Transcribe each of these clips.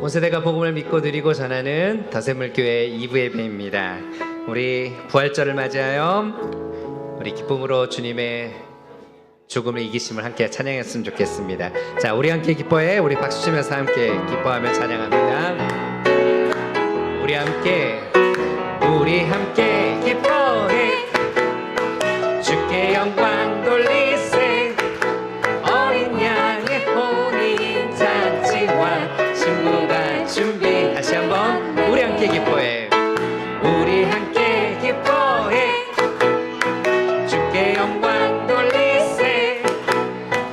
온 세대가 복음을 믿고 누리고 전하는 더샘물교회 2부 예배입니다. 우리 부활절을 맞이하여 우리 기쁨으로 주님의 죽음을 이기심을 함께 찬양했으면 좋겠습니다. 자, 우리 함께 기뻐해. 우리 박수 치면서 함께 기뻐하며 찬양합니다. 우리 함께 기뻐해. 주께 영광 돌리세. 어린 양의 혼인 잔치와 신부가 준비. 다시 한번 우리 함께 기뻐해. 우리 함께 기뻐해. 주께 영광 돌리세.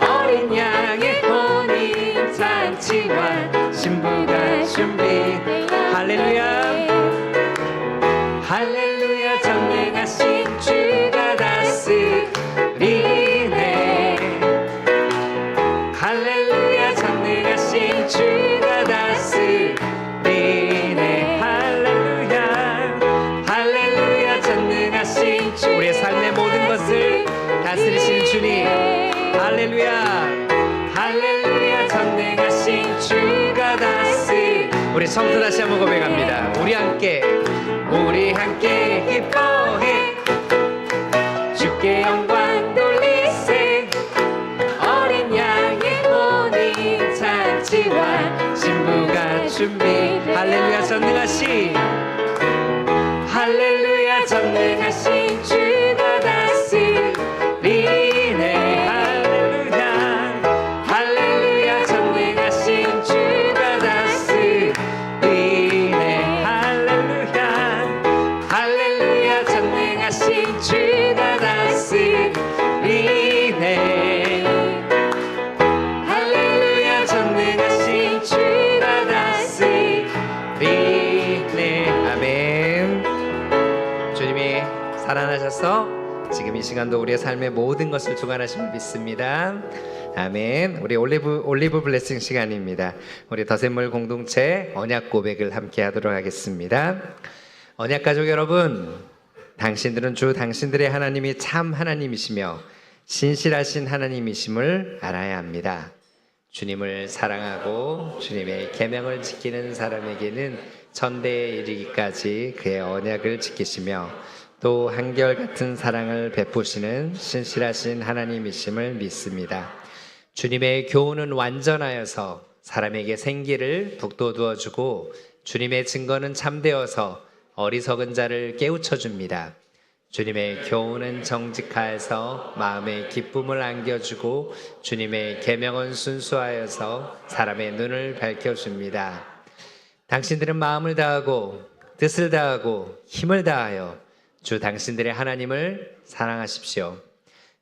어린 양의 혼인 잔치와 신부가 준비. 할렐루야. 할렐루야. 전능하신 주가 다스리네. 할렐루야. 전능하신 주가 다스리네. 할렐루야. 할렐루야. 전능하신 주, 우리의 삶의 모든 것을 다스리신 주님. 할렐루야. 할렐루야. 전능하신 주가 다스리. 우리 성도 다시 한번 고백합니다. 우리 함께 기뻐해. 주께 영광 돌리세. 어린 양의 혼인 잔치와 신부가 준비. 할렐루야. 전능하신, 할렐루야. 전능하신 주가 다스리네. 할렐루야. 할렐루야. 전능하신 주가 다스리네. 할렐루야. 할렐루야. 전능하신 주가 다스리네. 할렐루야. 전능하신 주가 다스리네. 아멘. 주님이 살아나셔서 지금 이 시간도 우리의 삶의 모든 것을 주관하심을 믿습니다. 아멘. 우리 올리브 블레싱 시간입니다. 우리 더샘물 공동체 언약 고백을 함께 하도록 하겠습니다. 언약 가족 여러분, 당신들은 주 당신들의 하나님이 참 하나님이시며 신실하신 하나님이심을 알아야 합니다. 주님을 사랑하고 주님의 계명을 지키는 사람에게는 천대에 이르기까지 그의 언약을 지키시며 또 한결같은 사랑을 베푸시는 신실하신 하나님이심을 믿습니다. 주님의 교훈은 완전하여서 사람에게 생기를 북돋워 주고 주님의 증거는 참되어서 어리석은 자를 깨우쳐 줍니다. 주님의 교훈은 정직하여서 마음에 기쁨을 안겨주고 주님의 계명은 순수하여서 사람의 눈을 밝혀줍니다. 당신들은 마음을 다하고 뜻을 다하고 힘을 다하여 주 당신들의 하나님을 사랑하십시오.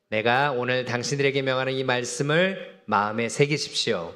내가 오늘 당신들에게 명하는 이 말씀을 마음에 새기십시오.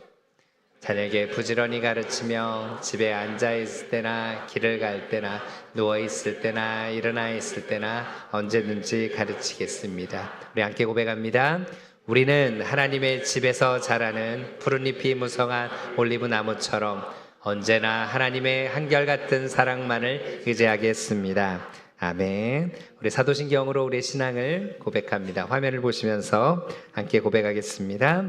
자녀에게 부지런히 가르치며 집에 앉아 있을 때나 길을 갈 때나 누워 있을 때나 일어나 있을 때나 언제든지 가르치겠습니다. 우리 함께 고백합니다. 우리는 하나님의 집에서 자라는 푸른잎이 무성한 올리브 나무처럼 언제나 하나님의 한결같은 사랑만을 의지하겠습니다. 아멘. 우리 사도신경으로 우리의 신앙을 고백합니다. 화면을 보시면서 함께 고백하겠습니다.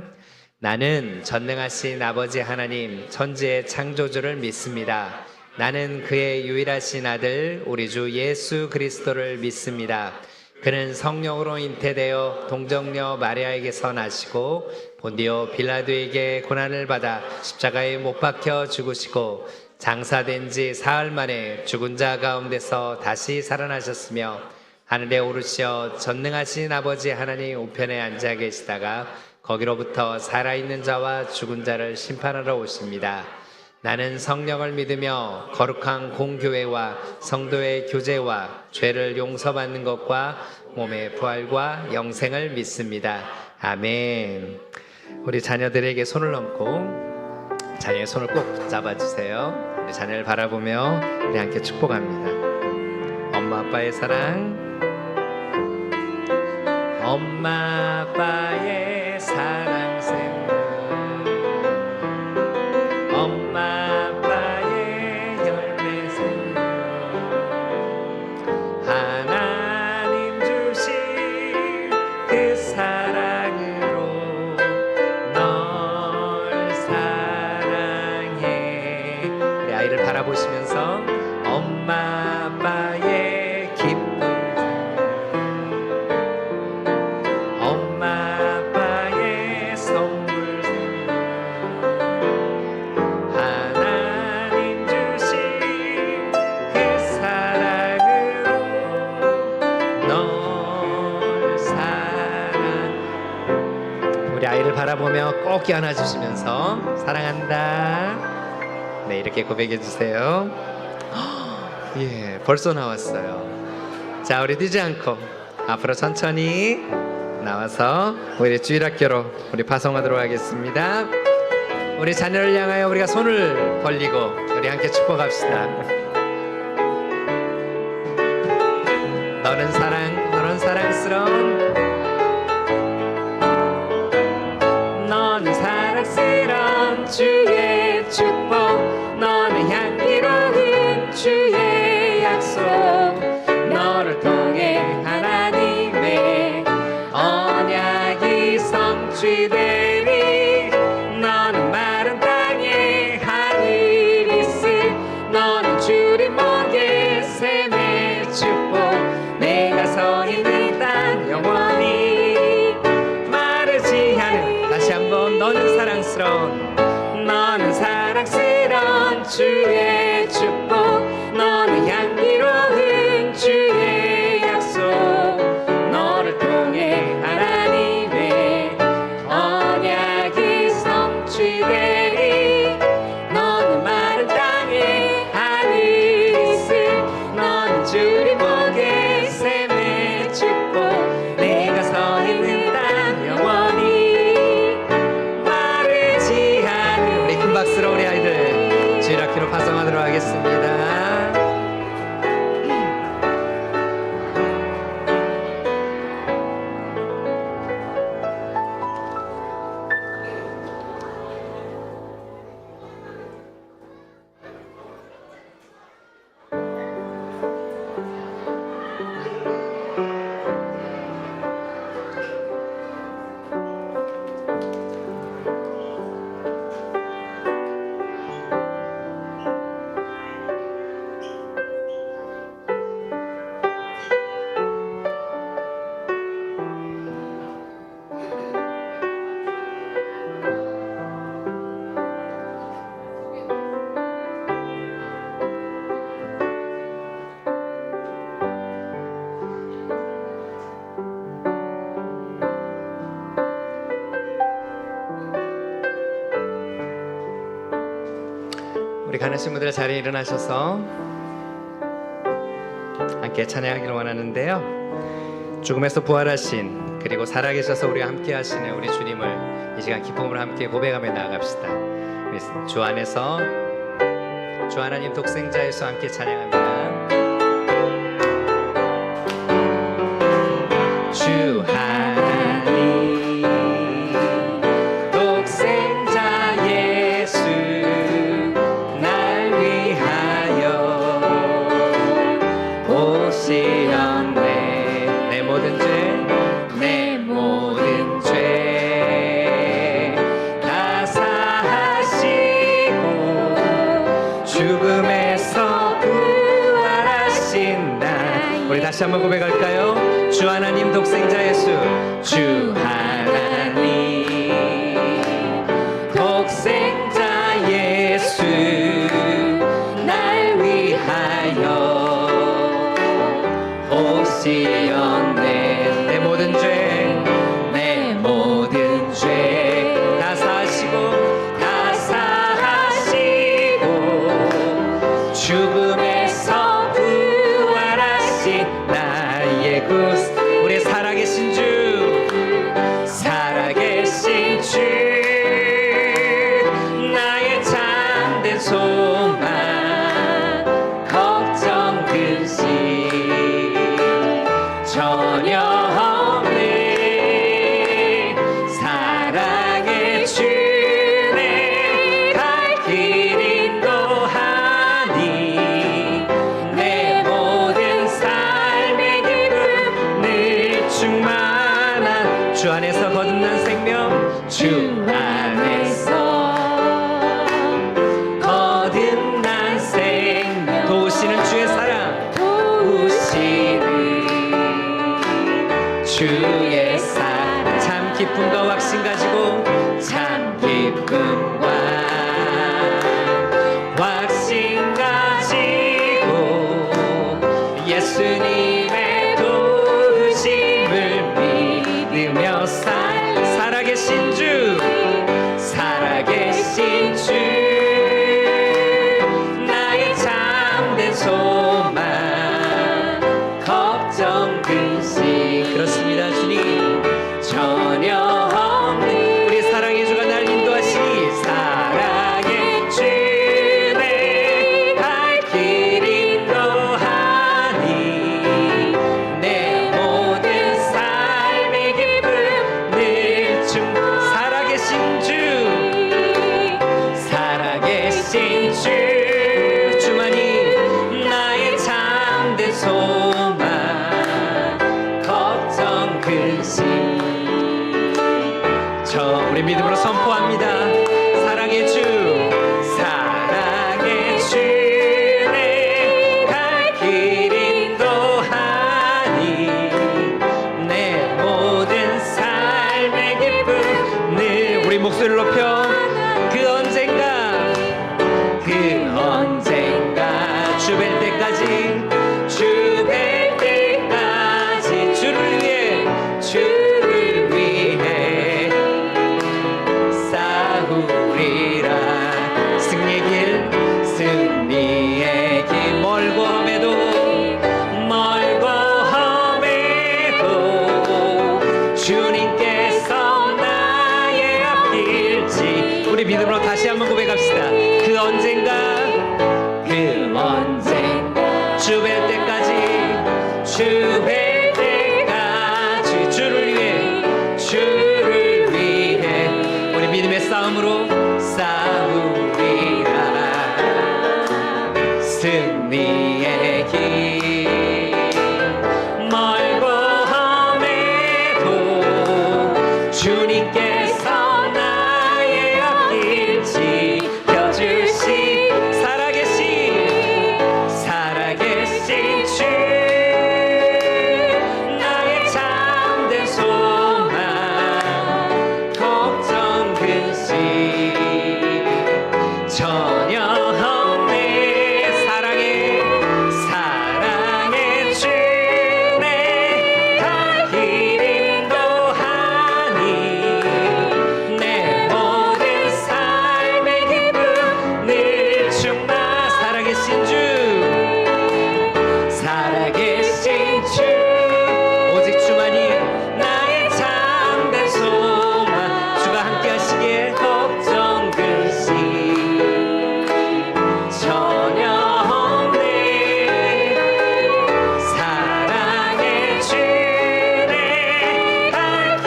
나는 전능하신 아버지 하나님 천지의 창조주를 믿습니다. 나는 그의 유일하신 아들 우리 주 예수 그리스도를 믿습니다. 그는 성령으로 잉태되어 동정녀 마리아에게서 나시고 본디오 빌라도에게 고난을 받아 십자가에 못 박혀 죽으시고 장사된 지 사흘 만에 죽은 자 가운데서 다시 살아나셨으며 하늘에 오르시어 전능하신 아버지 하나님 우편에 앉아 계시다가 거기로부터 살아있는 자와 죽은 자를 심판하러 오십니다. 나는 성령을 믿으며 거룩한 공교회와 성도의 교제와 죄를 용서받는 것과 몸의 부활과 영생을 믿습니다. 아멘. 우리 자녀들에게 손을 얹고 자녀의 손을 꼭 붙잡아주세요. 우리 자녀를 바라보며 우리 함께 축복합니다. 엄마 아빠의 사랑, 엄마 아빠의 사랑 샘물, 엄마 아빠의 열매 샘물, 하나님 주신 그 사랑으로 널 사랑해. 바라보시면서 엄마 아빠의 기쁨, 엄마 아빠의 선물, 하나님 주신 그 사랑으로 널 사랑. 우리 아이를 바라보며 꼭 껴안아 주시면서 사랑한다. 네, 이렇게 고백해 주세요. 예, 벌써 나왔어요. 자, 우리 늦지 않고 앞으로 천천히 나와서 우리 주일학교로 우리 파송하도록 하겠습니다. 우리 자녀를 향하여 우리가 손을 벌리고 우리 함께 축복합시다. 너는 사랑스러운, 너는 사랑스러운 주의 축복, 너는 향기로운 주의 약속, 너를 통해 하나님의 언약이 성취되리. 너는 마른 땅에 하늘이 있을, 너는 주님 목에 샘의 축복, 내가 서 있는 땅 영원히 마르지 않은. 다시 한번 너는 사랑스러운, 너는 사랑스러운 주의 축복, 너는 향기로운 주의 약속, 너를 통해 하나님의 언약이 성취되리. 너는 마른 땅에 하늘이 있을, 너는 주님 목에 샘의 축복, 내가 서 있는 땅 영원히 마르지 않은. 우리 큰 박수로 우리 아이들 주일학교로 파송하도록 하겠습니다. 우리 가르친 분들 자리에 일어나셔서 함께 찬양하기를 원하는데요. 죽음에서 부활하신, 그리고 살아계셔서 우리와 함께 하시는 우리 주님을 이 시간 기쁨으로 함께 고백하며 나아갑시다. 우리 주 안에서 주 하나님 독생자 예수 함께 찬양합니다. 주 하나님 독생자 예수 날 위하여 오시었네. 내 모든 죄 다 사하시고 죽음에서 부활하신 날. 우리 다시 한번 고백할까요? 주 하나님 독생자 예수, 주 하나님 독생자 예수 날 위하여 오시었네. 내 모든 죄 다 사하시고 죽음에서 부활하신 나의 구주. 우리 살아계신 주 나의 참된 소망, 걱정 근심 믿음으로 선포합니다. 사랑의 주, 사랑의 주, 내 갈 길 인도하니 내 모든 삶의 기쁨 늘 우리 목소리를 높여 그 언젠가 주 뵐 때까지 주를 위해 싸우리라. 승리의 길 멀고 험해도 주님께서 나의 앞길지. 우리 믿음으로 다시 한번 고백합시다. 그 언젠가 주 뵐 때까지 주를 위해 우리 믿음의 싸움으로 싸우리라. 승리의 길 멀고 험해도 주님께서 나의 앞길 지켜주시. 살아계신 주 나의 참된 소망 걱정 근심 전혀 없네. 사랑의 주 내 갈 길 인도하니 내 모든 삶의 기쁨 늘 충만. 살아계신 주 오직 주만이 나의 참된 소망. 주가 함께 하시기에 걱정 근심 전혀 없네. 사랑의 주 내 갈 길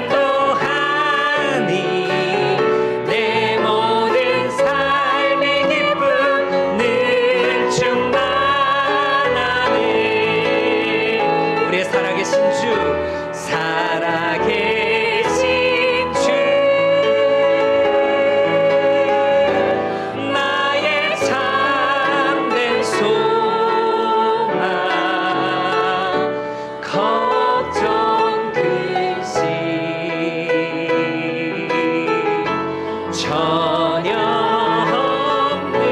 인도하니 내 모든 삶의 기쁨 늘 충만. 살아계신 주 나의 참된 소망 걱정 근심 전혀 없네.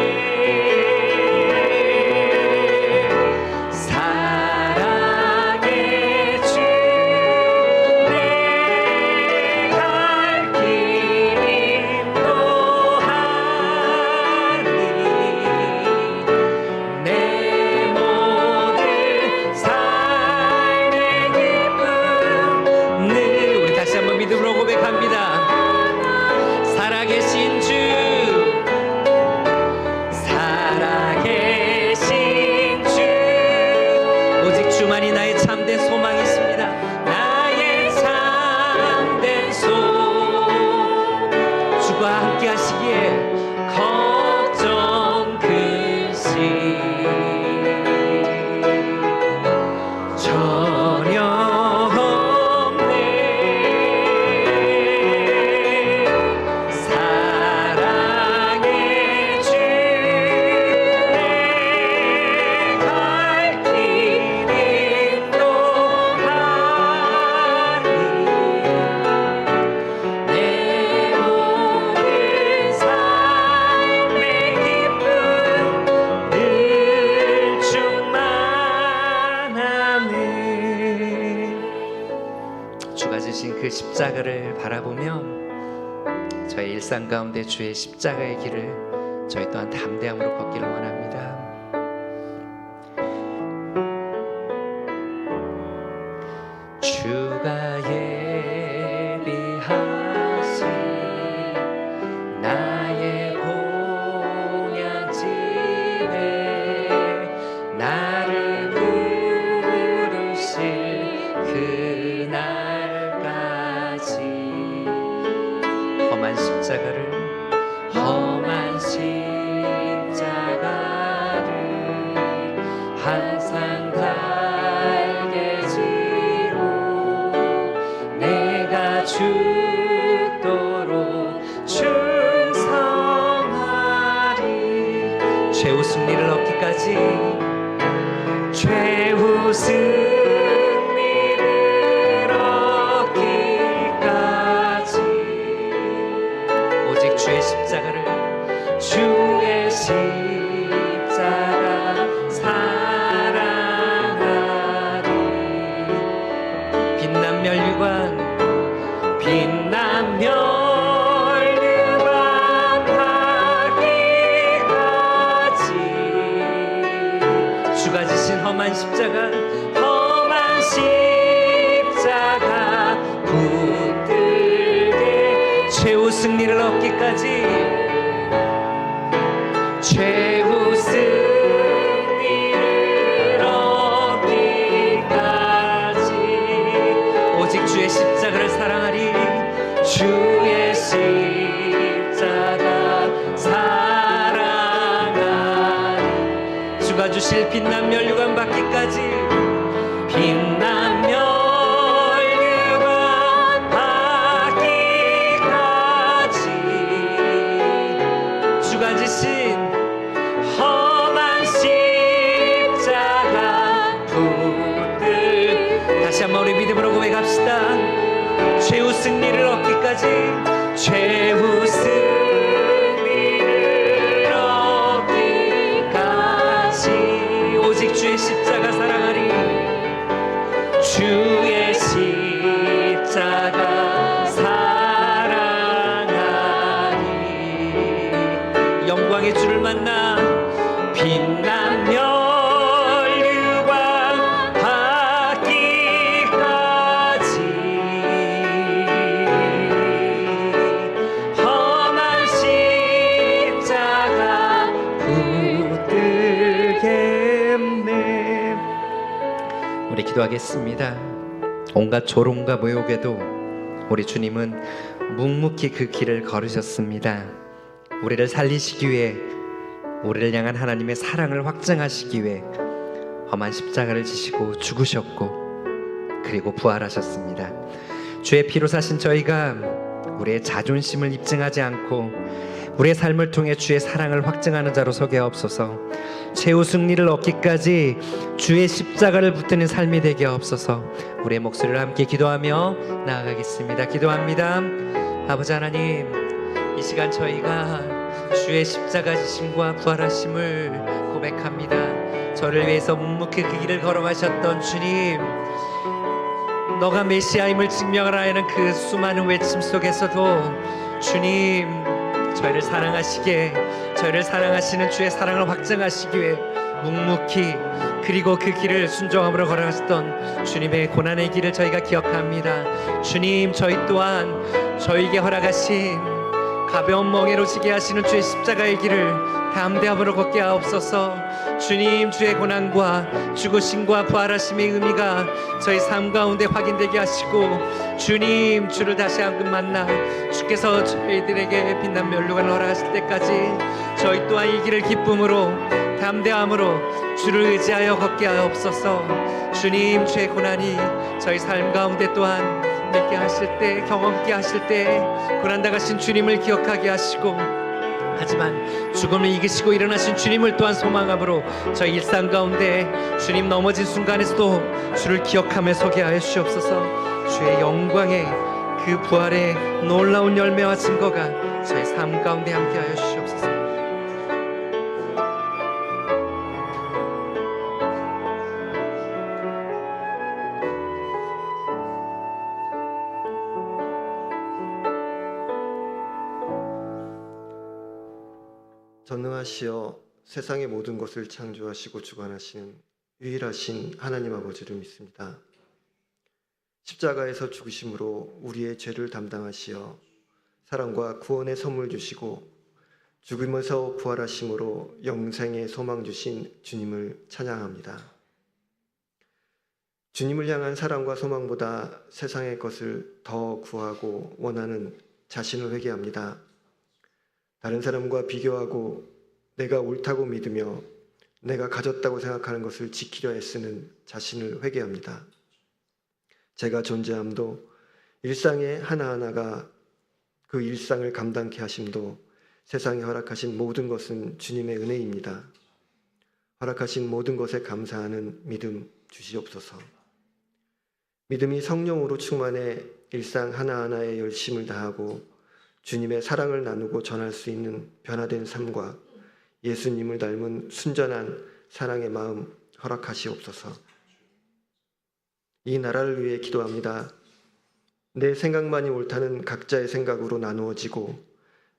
믿음으로 고백합니다. 살아계신 주 오직 주만이 나의 참된 소망이 있습니다. 나의 참된 주가 함께 하시기에 걱정 근심 전혀 그 십자가를 바라보며 저의 일상 가운데 주의 십자가의 길을 저희 또한 담대함으로 걷기를 원합니다. 주가 예비하신 나의 본향집에 나를 부르실 그날까지 험한 십자가를 항상 달게 지고 내가 죽도 승리를 얻기까지 최후 승리를 얻기까지 오직 주의 십자가를 주의 십자가 사랑하리 빛난 면류관 빛난 면류관 하기까지 주가 지신 험한 십자가 붙들게 최후 승리를 얻기까지 최후 승리를 얻기까지 오직 주의 십자가를 사랑하리 주의 십자가 사랑하리 주가 주실 빛난 면류관 받기까지 빛난 면류관 받기까지 주가 지신 험한 십자가 붙들 다시 한번 우리 믿음으로 고백합시다 최후 승리를 얻기까지 최후 승리를 얻기까지 오직 주의 십자가 사랑하리 주의 십자가 사랑하리 영광의 주를 만나 빛난 면류관 받기까지 험한 십자가 붙들겠네 우리 기도하겠습니다. 온갖 조롱과 모욕에도 우리 주님은 묵묵히 그 길을 걸으셨습니다. 우리를 살리시기 위해 우리를 향한 하나님의 사랑을 확증하시기 위해 험한 십자가를 지시고 죽으셨고 그리고 부활하셨습니다. 주의 피로 사신 저희가 우리의 자존심을 입증하지 않고 우리의 삶을 통해 주의 사랑을 확증하는 자로 서게 하옵소서. 최후 승리를 얻기까지 주의 십자가를 붙드는 삶이 되게 하옵소서. 우리의 목소리를 함께 기도하며 나아가겠습니다. 기도합니다. 아버지 하나님, 이 시간 저희가 주의 십자가 지심과 부활하심을 고백합니다. 저를 위해서 묵묵히 그 길을 걸어가셨던 주님, 너가 메시아임을 증명하라 하는 그 수많은 외침 속에서도 주님, 저희를 사랑하시게, 저희를 사랑하시는 주의 사랑을 확증하시기 위해 묵묵히 그리고 그 길을 순종함으로 걸어갔던 주님의 고난의 길을 저희가 기억합니다. 주님, 저희 또한 저희에게 허락하신 가벼운 멍에로 지게 하시는 주의 십자가의 길을 담대함으로 걷게 하옵소서. 주님, 주의 고난과 죽으심과 부활하심의 의미가 저희 삶 가운데 확인되게 하시고, 주님, 주를 다시 한번 만나 주께서 저희들에게 빛난 면류관을 허락하실 때까지 저희 또한 이 길을 기쁨으로 담대함으로 주를 의지하여 걷게 하옵소서. 주님, 주의 고난이 저희 삶 가운데 또한 믿게 하실 때, 경험케 하실 때 고난당하신 주님을 기억하게 하시고, 하지만 죽음을 이기시고 일어나신 주님을 또한 소망함으로 저희 일상 가운데 주님 넘어진 순간에서도 주를 기억하며 서게 하여 주시옵소서. 주의 영광의 그 부활의 놀라운 열매와 증거가 저희 삶 가운데 함께 하여 주시옵소서. 전능하시어 세상의 모든 것을 창조하시고 주관하시는 유일하신 하나님 아버지를 믿습니다. 십자가에서 죽으심으로 우리의 죄를 담당하시어 사랑과 구원의 선물 주시고 죽음에서 부활하심으로 영생의 소망 주신 주님을 찬양합니다. 주님을 향한 사랑과 소망보다 세상의 것을 더 구하고 원하는 자신을 회개합니다. 다른 사람과 비교하고 내가 옳다고 믿으며 내가 가졌다고 생각하는 것을 지키려 애쓰는 자신을 회개합니다. 제가 존재함도 일상의 하나하나가 그 일상을 감당케 하심도 세상에 허락하신 모든 것은 주님의 은혜입니다. 허락하신 모든 것에 감사하는 믿음 주시옵소서. 믿음이 성령으로 충만해 일상 하나하나에 열심을 다하고 주님의 사랑을 나누고 전할 수 있는 변화된 삶과 예수님을 닮은 순전한 사랑의 마음 허락하시옵소서. 이 나라를 위해 기도합니다. 내 생각만이 옳다는 각자의 생각으로 나누어지고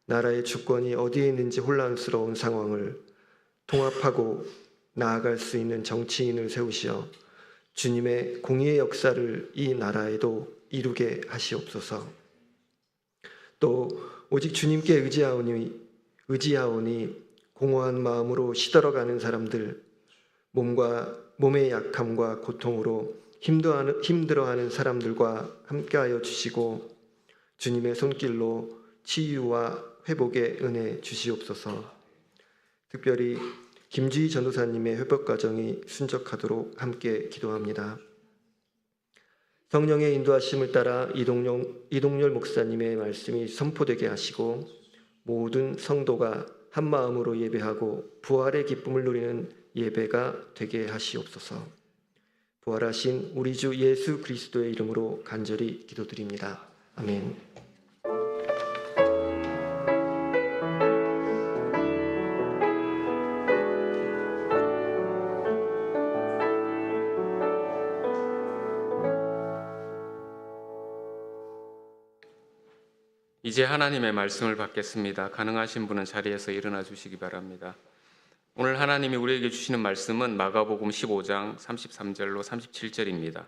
나라의 주권이 어디에 있는지 혼란스러운 상황을 통합하고 나아갈 수 있는 정치인을 세우시어 주님의 공의의 역사를 이 나라에도 이루게 하시옵소서. 또 오직 주님께 의지하오니 공허한 마음으로 시들어가는 사람들, 몸의 약함과 고통으로 힘들어하는 사람들과 함께하여 주시고 주님의 손길로 치유와 회복의 은혜 주시옵소서. 특별히 김주희 전도사님의 회복 과정이 순적하도록 함께 기도합니다. 성령의 인도하심을 따라 이동열 목사님의 말씀이 선포되게 하시고 모든 성도가 한 마음으로 예배하고 부활의 기쁨을 누리는 예배가 되게 하시옵소서. 부활하신 우리 주 예수 그리스도의 이름으로 간절히 기도드립니다. 아멘. 이제 하나님의 말씀을 받겠습니다. 가능하신 분은 자리에서 일어나 주시기 바랍니다. 오늘 하나님이 우리에게 주시는 말씀은 마가복음 15장 33절로 37절입니다.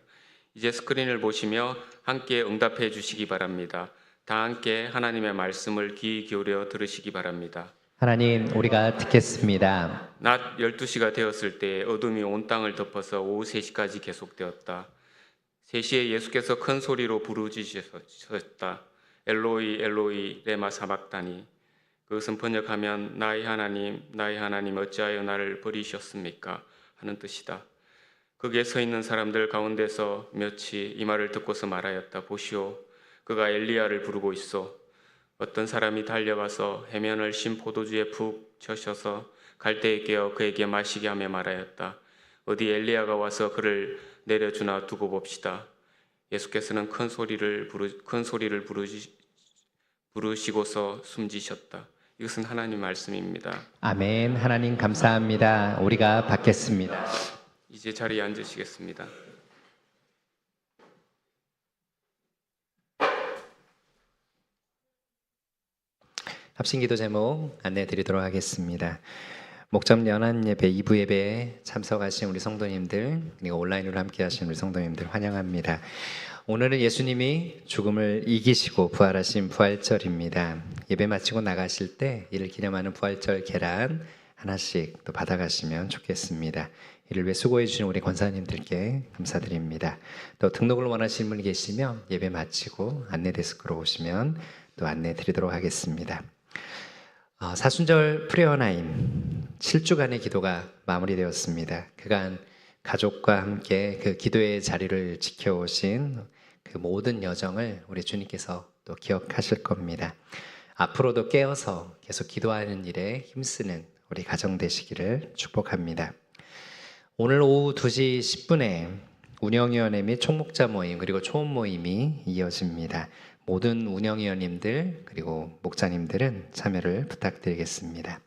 이제 스크린을 보시며 함께 응답해 주시기 바랍니다. 다 함께 하나님의 말씀을 귀 기울여 들으시기 바랍니다. 하나님, 우리가 듣겠습니다. 낮 12시가 되었을 때 어둠이 온 땅을 덮어서 오후 3시까지 계속되었다. 3시에 예수께서 큰 소리로 부르짖으셨다. 엘로이 엘로이 레마 사박다니. 그것은 번역하면 나의 하나님 어찌하여 나를 버리셨습니까? 하는 뜻이다. 거기에 서 있는 사람들 가운데서 몇이 이 말을 듣고서 말하였다. 보시오, 그가 엘리야를 부르고 있어. 어떤 사람이 달려가서 해면을 신 포도주에 푹 젖혀서 갈대에 깨어 그에게 마시게 하며 말하였다. 어디 엘리야가 와서 그를 내려주나 두고 봅시다. 예수께서는 큰 소리를 부르시고서 숨지셨다. 이것은 하나님 말씀입니다. 아멘. 하나님 감사합니다. 우리가 받겠습니다. 이제 자리에 앉으시겠습니다. 합심기도 제목 안내해 드리도록 하겠습니다. 목점 연한 예배 2부 예배에 참석하신 우리 성도님들, 그리고 온라인으로 함께 하신 우리 성도님들 환영합니다. 오늘은 예수님이 죽음을 이기시고 부활하신 부활절입니다. 예배 마치고 나가실 때 이를 기념하는 부활절 계란 하나씩 또 받아가시면 좋겠습니다. 이를 위해 수고해 주신 우리 권사님들께 감사드립니다. 또 등록을 원하시는 분이 계시면 예배 마치고 안내 데스크로 오시면 또 안내 드리도록 하겠습니다. 사순절 프레어나인 7주간의 기도가 마무리되었습니다. 그간 가족과 함께 그 기도의 자리를 지켜오신 그 모든 여정을 우리 주님께서 또 기억하실 겁니다. 앞으로도 깨어서 계속 기도하는 일에 힘쓰는 우리 가정 되시기를 축복합니다. 오늘 오후 2시 10분에 운영위원회 및 총목자 모임 그리고 초원 모임이 이어집니다. 모든 운영위원님들 그리고 목자님들은 참여를 부탁드리겠습니다.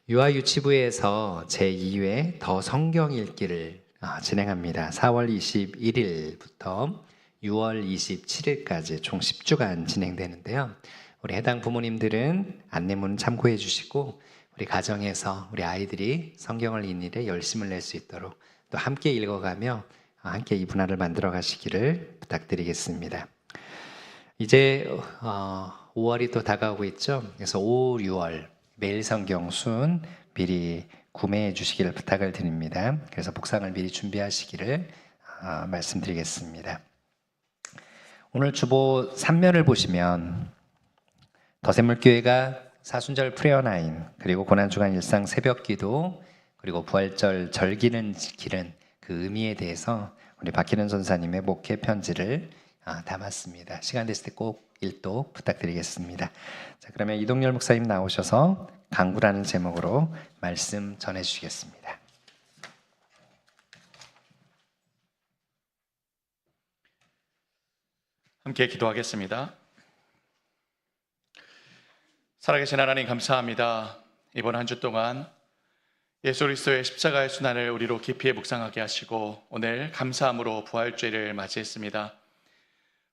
유아유치부에서 제2회 더 성경 읽기를 진행합니다. 4월 21일부터 6월 27일까지 총 10주간 진행되는데요. 우리 해당 부모님들은 안내문 참고해 주시고 우리 가정에서 우리 아이들이 성경을 읽는 일에 열심을 낼 수 있도록 또 함께 읽어가며 함께 이 문화를 만들어 가시기를 부탁드리겠습니다. 이제 5월이 또 다가오고 있죠. 그래서 5, 6월 매일 성경 순 미리 구매해 주시기를 부탁을 드립니다. 그래서 복상을 미리 준비하시기를 말씀드리겠습니다. 오늘 주보 3면을 보시면 더샘물교회가 사순절 프레어나인 그리고 고난주간 일상 새벽기도 그리고 부활절 절기는 지키는 그 의미에 대해서 우리 박희는 전사님의 목회 편지를 담았습니다. 시간 됐을 때 꼭 일독 부탁드리겠습니다. 자, 그러면 이동열 목사님 나오셔서 강구라는 제목으로 말씀 전해 주시겠습니다. 함께 기도하겠습니다. 살아계신 하나님 감사합니다. 이번 한 주 동안 예수 그리스도의 십자가의 순환을 우리로 깊이 묵상하게 하시고 오늘 감사함으로 부활주일을 맞이했습니다.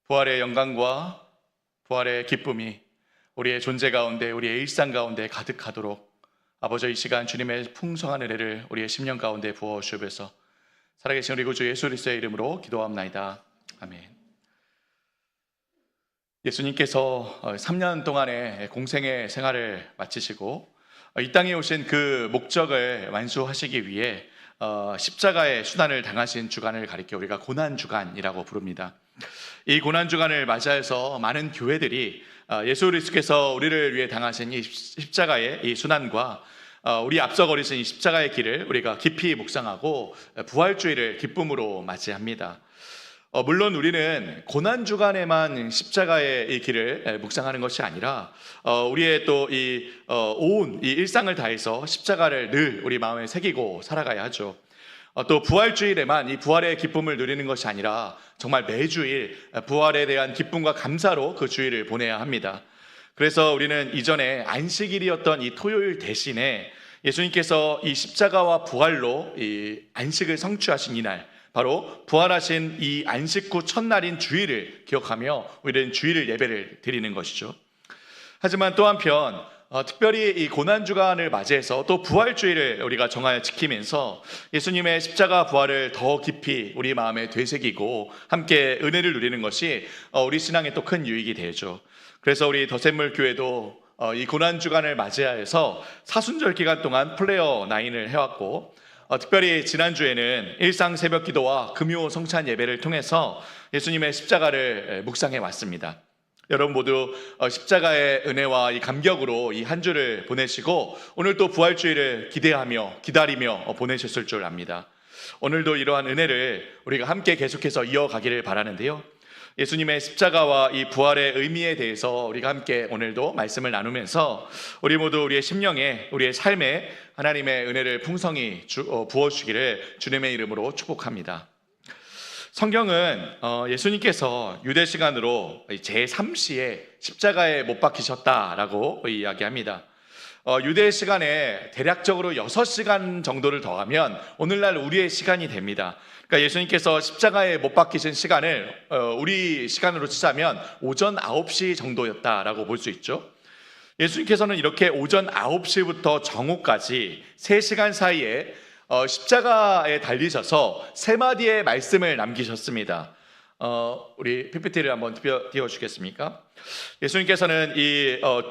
부활의 영광과 부활의 기쁨이 우리의 존재 가운데, 우리의 일상 가운데 가득하도록 아버지 이 시간 주님의 풍성한 은혜를 우리의 심령 가운데 부어 주옵소서. 살아계신 우리 구주 예수 그리스도의 이름으로 기도합나이다. 아멘. 예수님께서 3년 동안의 공생의 생활을 마치시고 이 땅에 오신 그 목적을 완수하시기 위해 십자가의 순환을 당하신 주간을 가리켜 우리가 고난주간이라고 부릅니다. 이 고난주간을 맞이해서 많은 교회들이 예수 그리스도께서 우리를 위해 당하신 이 십자가의 이 순환과 우리 앞서 걸으신 이 십자가의 길을 우리가 깊이 묵상하고 부활주일을 기쁨으로 맞이합니다. 물론 우리는 고난주간에만 십자가의 이 길을 묵상하는 것이 아니라 우리의 또 온 이 일상을 다해서 십자가를 늘 우리 마음에 새기고 살아가야 하죠. 또 부활주일에만 이 부활의 기쁨을 누리는 것이 아니라 정말 매주일 부활에 대한 기쁨과 감사로 그 주일을 보내야 합니다. 그래서 우리는 이전에 안식일이었던 이 토요일 대신에 예수님께서 이 십자가와 부활로 이 안식을 성취하신 이날, 바로 부활하신 이 안식 후 첫날인 주일을 기억하며 우리는 주일 예배를 드리는 것이죠. 하지만 또 한편 특별히 이 고난주간을 맞이해서 또 부활주일을 우리가 정하여 지키면서 예수님의 십자가 부활을 더 깊이 우리 마음에 되새기고 함께 은혜를 누리는 것이 우리 신앙에 또 큰 유익이 되죠. 그래서 우리 더샘물교회도 이 고난주간을 맞이하여서 사순절 기간 동안 플레어 9을 해왔고 특별히 지난주에는 일상 새벽 기도와 금요 성찬 예배를 통해서 예수님의 십자가를 묵상해 왔습니다. 여러분 모두 십자가의 은혜와 이 감격으로 이 한 주를 보내시고 오늘 또 부활주일을 기대하며 기다리며 보내셨을 줄 압니다. 오늘도 이러한 은혜를 우리가 함께 계속해서 이어가기를 바라는데요. 예수님의 십자가와 이 부활의 의미에 대해서 우리가 함께 오늘도 말씀을 나누면서 우리 모두 우리의 심령에, 우리의 삶에 하나님의 은혜를 풍성히 부어주기를 주님의 이름으로 축복합니다. 성경은 예수님께서 유대 시간으로 제3시에 십자가에 못 박히셨다라고 이야기합니다. 유대 시간에 대략적으로 6시간 정도를 더하면 오늘날 우리의 시간이 됩니다. 그러니까 예수님께서 십자가에 못 박히신 시간을 우리 시간으로 치자면 오전 9시 정도였다라고 볼 수 있죠. 예수님께서는 이렇게 오전 9시부터 정오까지 3시간 사이에 십자가에 달리셔서 3마디의 말씀을 남기셨습니다. 우리 PPT를 한번 띄워주겠습니까? 예수님께서는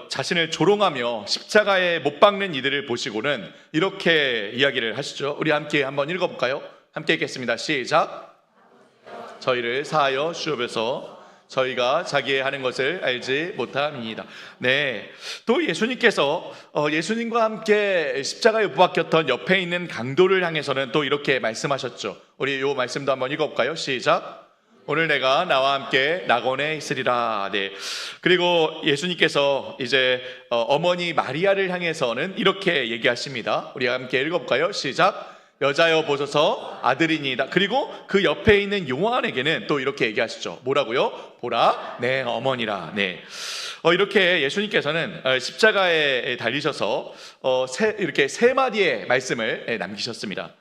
자신을 조롱하며 십자가에 못 박는 이들을 보시고는 이렇게 이야기를 하시죠. 우리 함께 한번 읽어볼까요? 함께 읽겠습니다. 시작. 저희를 사하여 주옵소서. 저희가 자기의 하는 것을 알지 못함이니이다. 네. 또 예수님께서 예수님과 함께 십자가에 못 박혔던 옆에 있는 강도를 향해서는 또 이렇게 말씀하셨죠. 우리 이 말씀도 한번 읽어볼까요? 시작. 오늘 내가 나와 함께 낙원에 있으리라. 네. 그리고 예수님께서 이제 어머니 마리아를 향해서는 이렇게 얘기하십니다. 우리 함께 읽어볼까요? 시작. 여자여 보소서 아들이니이다. 그리고 그 옆에 있는 요한에게는 또 이렇게 얘기하시죠. 뭐라고요? 보라 내 어머니라. 네. 이렇게 예수님께서는 십자가에 달리셔서 이렇게 3마디의 말씀을 남기셨습니다.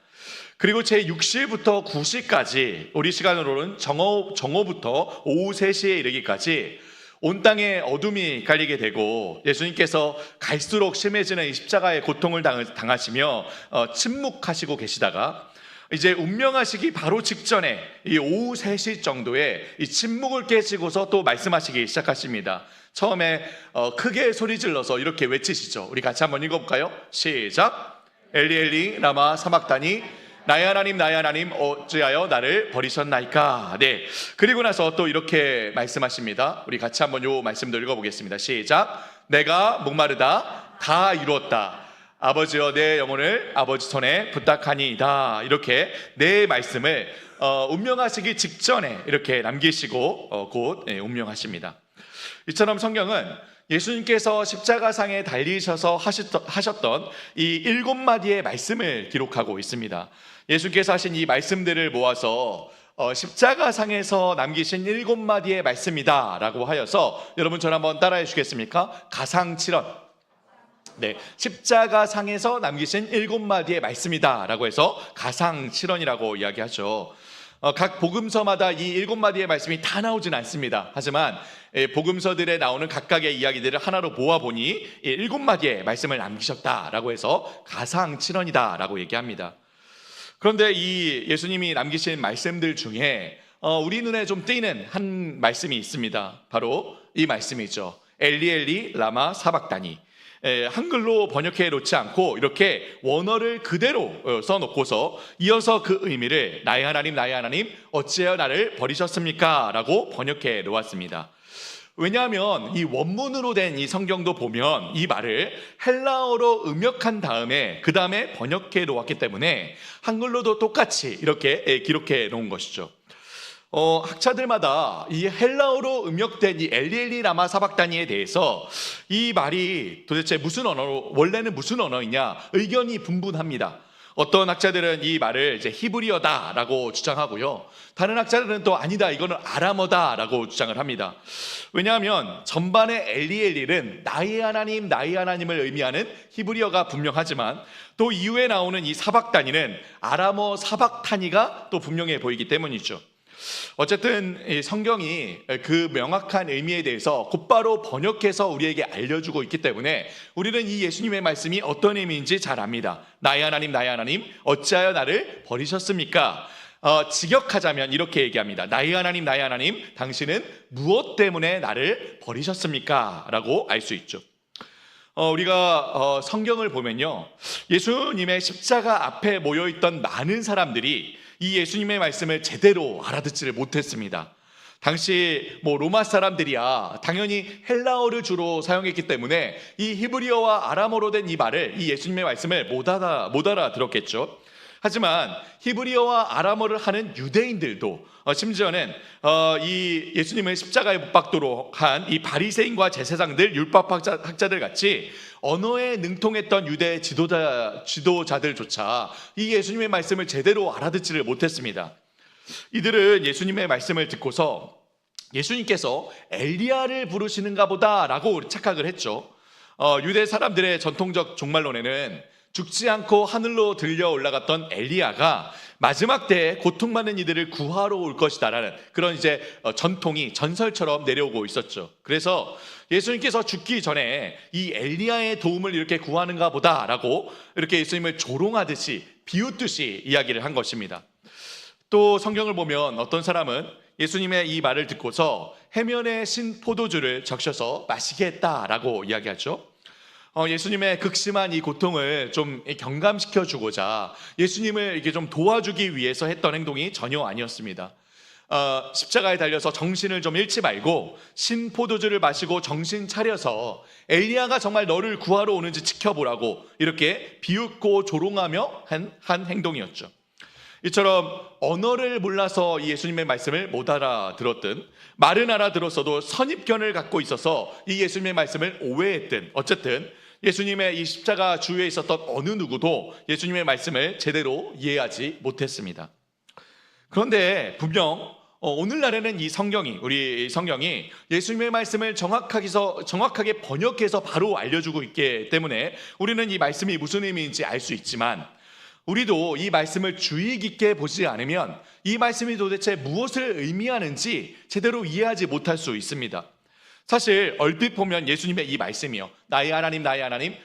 그리고 제6시부터 9시까지 우리 시간으로는 정오부터 오후 3시에 이르기까지 온 땅에 어둠이 깔리게 되고 예수님께서 갈수록 심해지는 이 십자가의 고통을 당하시며 침묵하시고 계시다가 이제 운명하시기 바로 직전에 이 오후 3시 정도에 이 침묵을 깨시고서 또 말씀하시기 시작하십니다. 처음에 크게 소리 질러서 이렇게 외치시죠. 우리 같이 한번 읽어볼까요? 시작. 엘리 엘리 라마 사막다니 나의 하나님 어찌하여 나를 버리셨나이까. 네. 그리고 나서 또 이렇게 말씀하십니다. 우리 같이 한번 요 말씀도 읽어보겠습니다. 시작. 내가 목마르다 다 이루었다. 아버지여 내 영혼을 아버지 손에 부탁하니이다. 이렇게 내 말씀을 운명하시기 직전에 이렇게 남기시고 곧 운명하십니다. 이처럼 성경은 예수님께서 십자가상에 달리셔서 하셨던 이 7마디의 말씀을 기록하고 있습니다. 예수님께서 하신 이 말씀들을 모아서 십자가상에서 남기신 7마디의 말씀이다라고 하여서 여러분 저를 한번 따라해 주시겠습니까? 가상칠언. 네, 십자가상에서 남기신 7마디의 말씀이다라고 해서 가상칠언이라고 이야기하죠. 각 복음서마다 이 7마디의 말씀이 다 나오진 않습니다. 하지만 복음서들에 나오는 각각의 이야기들을 하나로 모아보니 7마디의 말씀을 남기셨다라고 해서 가상칠언이다라고 얘기합니다. 그런데 이 예수님이 남기신 말씀들 중에 우리 눈에 좀 띄는 한 말씀이 있습니다. 바로 이 말씀이죠. 엘리 엘리 라마 사박다니. 한글로 번역해 놓지 않고 이렇게 원어를 그대로 써놓고서 이어서 그 의미를 나의 하나님 어찌하여 나를 버리셨습니까? 라고 번역해 놓았습니다. 왜냐하면 이 원문으로 된 이 성경도 보면 이 말을 헬라어로 음역한 다음에 그 다음에 번역해 놓았기 때문에 한글로도 똑같이 이렇게 기록해 놓은 것이죠. 학자들마다 이 헬라어로 음역된 이 엘리엘리 라마 사박다니에 대해서 이 말이 도대체 무슨 언어로, 원래는 무슨 언어이냐 의견이 분분합니다. 어떤 학자들은 이 말을 이제 히브리어다라고 주장하고요. 다른 학자들은 또 아니다, 이거는 아람어다라고 주장을 합니다. 왜냐하면 전반의 엘리엘리는 나의 하나님을 의미하는 히브리어가 분명하지만 또 이후에 나오는 이 사박다니는 아람어 사박타니가 또 분명해 보이기 때문이죠. 어쨌든 이 성경이 그 명확한 의미에 대해서 곧바로 번역해서 우리에게 알려주고 있기 때문에 우리는 이 예수님의 말씀이 어떤 의미인지 잘 압니다. 나의 하나님 어찌하여 나를 버리셨습니까? 직역하자면 이렇게 얘기합니다. 나의 하나님 당신은 무엇 때문에 나를 버리셨습니까? 라고 알 수 있죠. 우리가 성경을 보면요, 예수님의 십자가 앞에 모여있던 많은 사람들이 이 예수님의 말씀을 제대로 알아듣지를 못했습니다. 당시 로마 사람들이야 당연히 헬라어를 주로 사용했기 때문에 이 히브리어와 아람어로 된 이 말을, 이 예수님의 말씀을 못 알아들었겠죠. 하지만 히브리어와 아람어를 하는 유대인들도 심지어는 이 예수님을 십자가에 못 박도록 한 이 바리새인과 제사장들, 율법학자들 같이 언어에 능통했던 유대 지도자들조차 이 예수님의 말씀을 제대로 알아듣지를 못했습니다. 이들은 예수님의 말씀을 듣고서 예수님께서 엘리야를 부르시는가 보다라고 착각을 했죠. 유대 사람들의 전통적 종말론에는 죽지 않고 하늘로 들려 올라갔던 엘리야가 마지막 때에 고통받는 이들을 구하러 올 것이다라는 그런 이제 전통이 전설처럼 내려오고 있었죠. 그래서 예수님께서 죽기 전에 이 엘리야의 도움을 이렇게 구하는가 보다라고 이렇게 예수님을 조롱하듯이 비웃듯이 이야기를 한 것입니다. 또 성경을 보면 어떤 사람은 예수님의 이 말을 듣고서 해면에 신 포도주를 적셔서 마시게 했다라고 이야기하죠. 예수님의 극심한 이 고통을 좀 경감시켜 주고자 예수님을 이렇게 좀 도와주기 위해서 했던 행동이 전혀 아니었습니다. 십자가에 달려서 정신을 좀 잃지 말고 신 포도주를 마시고 정신 차려서 엘리야가 정말 너를 구하러 오는지 지켜보라고 이렇게 비웃고 조롱하며 한 행동이었죠. 이처럼 언어를 몰라서 예수님의 말씀을 못 알아들었든 말은 알아들었어도 선입견을 갖고 있어서 이 예수님의 말씀을 오해했든 어쨌든 예수님의 이 십자가 주위에 있었던 어느 누구도 예수님의 말씀을 제대로 이해하지 못했습니다. 그런데 분명 오늘날에는 우리 성경이 예수님의 말씀을 정확하게 번역해서 바로 알려주고 있기 때문에 우리는 이 말씀이 무슨 의미인지 알 수 있지만 우리도 이 말씀을 주의 깊게 보지 않으면 이 말씀이 도대체 무엇을 의미하는지 제대로 이해하지 못할 수 있습니다. 사실 얼핏 보면 예수님의 이 말씀이요, 나의 하나님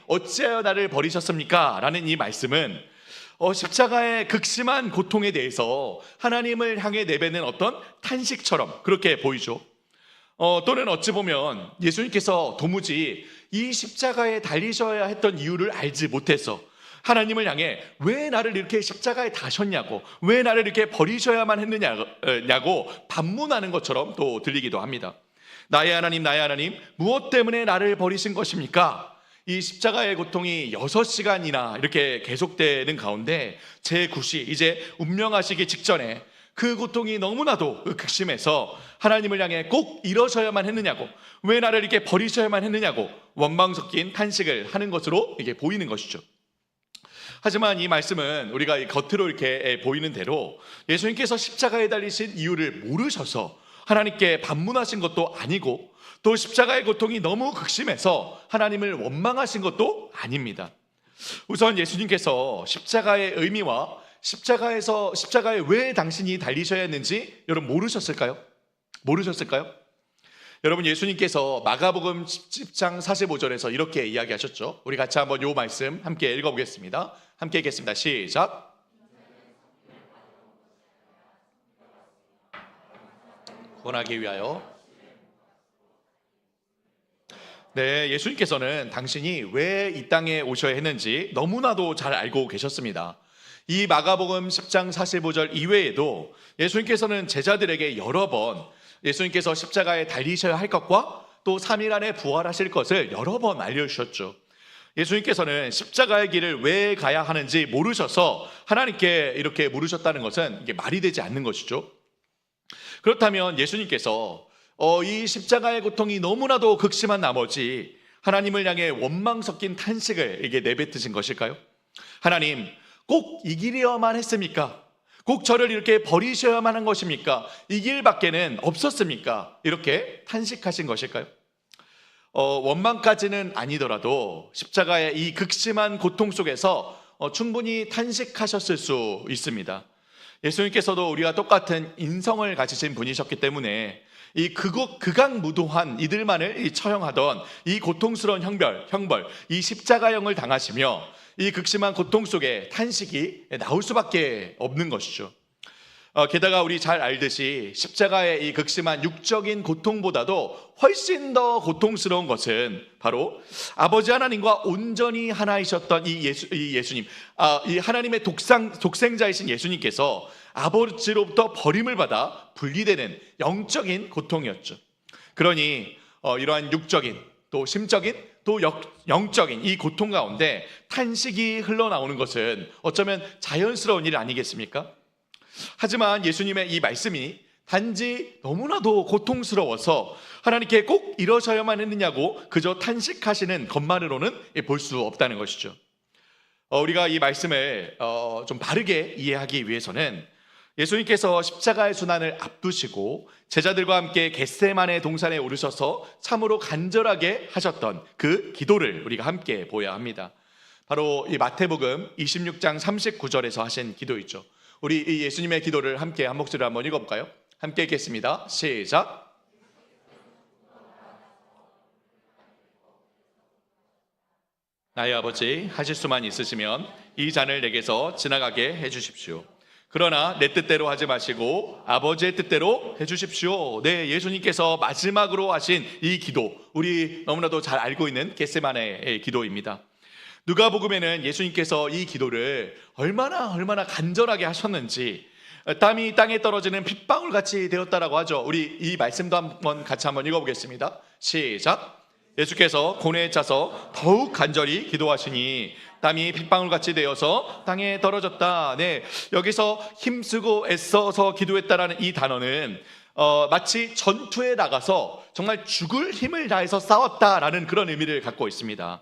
어찌하여 나를 버리셨습니까? 라는 이 말씀은 십자가의 극심한 고통에 대해서 하나님을 향해 내뱉는 어떤 탄식처럼 그렇게 보이죠. 또는 어찌 보면 예수님께서 도무지 이 십자가에 달리셔야 했던 이유를 알지 못해서 하나님을 향해 왜 나를 이렇게 십자가에 다셨냐고, 왜 나를 이렇게 버리셔야만 했느냐고 반문하는 것처럼 또 들리기도 합니다. 나의 하나님 무엇 때문에 나를 버리신 것입니까? 이 십자가의 고통이 6시간이나 이렇게 계속되는 가운데 제9시 이제 운명하시기 직전에 그 고통이 너무나도 극심해서 하나님을 향해 꼭 이러셔야만 했느냐고, 왜 나를 이렇게 버리셔야만 했느냐고 원망 섞인 탄식을 하는 것으로 이게 보이는 것이죠. 하지만 이 말씀은 우리가 겉으로 이렇게 보이는 대로 예수님께서 십자가에 달리신 이유를 모르셔서 하나님께 반문하신 것도 아니고, 또 십자가의 고통이 너무 극심해서 하나님을 원망하신 것도 아닙니다. 우선 예수님께서 십자가의 의미와 십자가에 왜 당신이 달리셔야 했는지 여러분 모르셨을까요? 여러분, 예수님께서 마가복음 10장 45절에서 이렇게 이야기하셨죠. 우리 같이 한번 이 말씀 함께 읽어보겠습니다. 함께 읽겠습니다. 시작. 구원하기 위하여. 네, 예수님께서는 당신이 왜 이 땅에 오셔야 했는지 너무나도 잘 알고 계셨습니다. 이 마가복음 10장 45절 이외에도 예수님께서는 제자들에게 여러 번 예수님께서 십자가에 달리셔야 할 것과 또 3일 안에 부활하실 것을 여러 번 알려주셨죠. 예수님께서는 십자가의 길을 왜 가야 하는지 모르셔서 하나님께 이렇게 물으셨다는 것은 이게 말이 되지 않는 것이죠. 그렇다면 예수님께서 이 십자가의 고통이 너무나도 극심한 나머지 하나님을 향해 원망 섞인 탄식을 이게 내뱉으신 것일까요? 하나님, 꼭 이 길이어야만 했습니까? 꼭 저를 이렇게 버리셔야만 한 것입니까? 이 길밖에는 없었습니까? 이렇게 탄식하신 것일까요? 원망까지는 아니더라도 십자가의 이 극심한 고통 속에서 충분히 탄식하셨을 수 있습니다. 예수님께서도 우리와 똑같은 인성을 가지신 분이셨기 때문에 이 극악무도한 이들만을 처형하던 이 고통스러운 형벌, 이 십자가형을 당하시며 이 극심한 고통 속에 탄식이 나올 수밖에 없는 것이죠. 게다가 우리 잘 알듯이 십자가의 이 극심한 육적인 고통보다도 훨씬 더 고통스러운 것은 바로 아버지 하나님과 온전히 하나이셨던 이 예수님, 이 하나님의 독생자이신 예수님께서 아버지로부터 버림을 받아 분리되는 영적인 고통이었죠. 그러니 이러한 육적인 또 심적인 또 영적인 이 고통 가운데 탄식이 흘러나오는 것은 어쩌면 자연스러운 일 아니겠습니까? 하지만 예수님의 이 말씀이 단지 너무나도 고통스러워서 하나님께 꼭 이러셔야만 했느냐고 그저 탄식하시는 것만으로는 볼 수 없다는 것이죠. 우리가 이 말씀을 좀 바르게 이해하기 위해서는 예수님께서 십자가의 순환을 앞두시고 제자들과 함께 겟세마네 동산에 오르셔서 참으로 간절하게 하셨던 그 기도를 우리가 함께 보아야 합니다. 바로 이 마태복음 26장 39절에서 하신 기도이죠. 우리 이 예수님의 기도를 함께 한 목소리로 한번 읽어볼까요? 함께 읽겠습니다. 시작. 나의 아버지, 하실 수만 있으시면 이 잔을 내게서 지나가게 해주십시오. 그러나 내 뜻대로 하지 마시고 아버지의 뜻대로 해주십시오. 네, 예수님께서 마지막으로 하신 이 기도, 우리 너무나도 잘 알고 있는 겟세마네의 기도입니다. 누가복음에는 예수님께서 이 기도를 얼마나 간절하게 하셨는지, 땀이 땅에 떨어지는 핏방울 같이 되었다라고 하죠. 우리 이 말씀도 같이 한번 읽어보겠습니다. 시작. 예수께서 고뇌에 차서 더욱 간절히 기도하시니 땀이 핏방울같이 되어서 땅에 떨어졌다. 네, 여기서 힘쓰고 애써서 기도했다라는 이 단어는 마치 전투에 나가서 정말 죽을 힘을 다해서 싸웠다라는 그런 의미를 갖고 있습니다.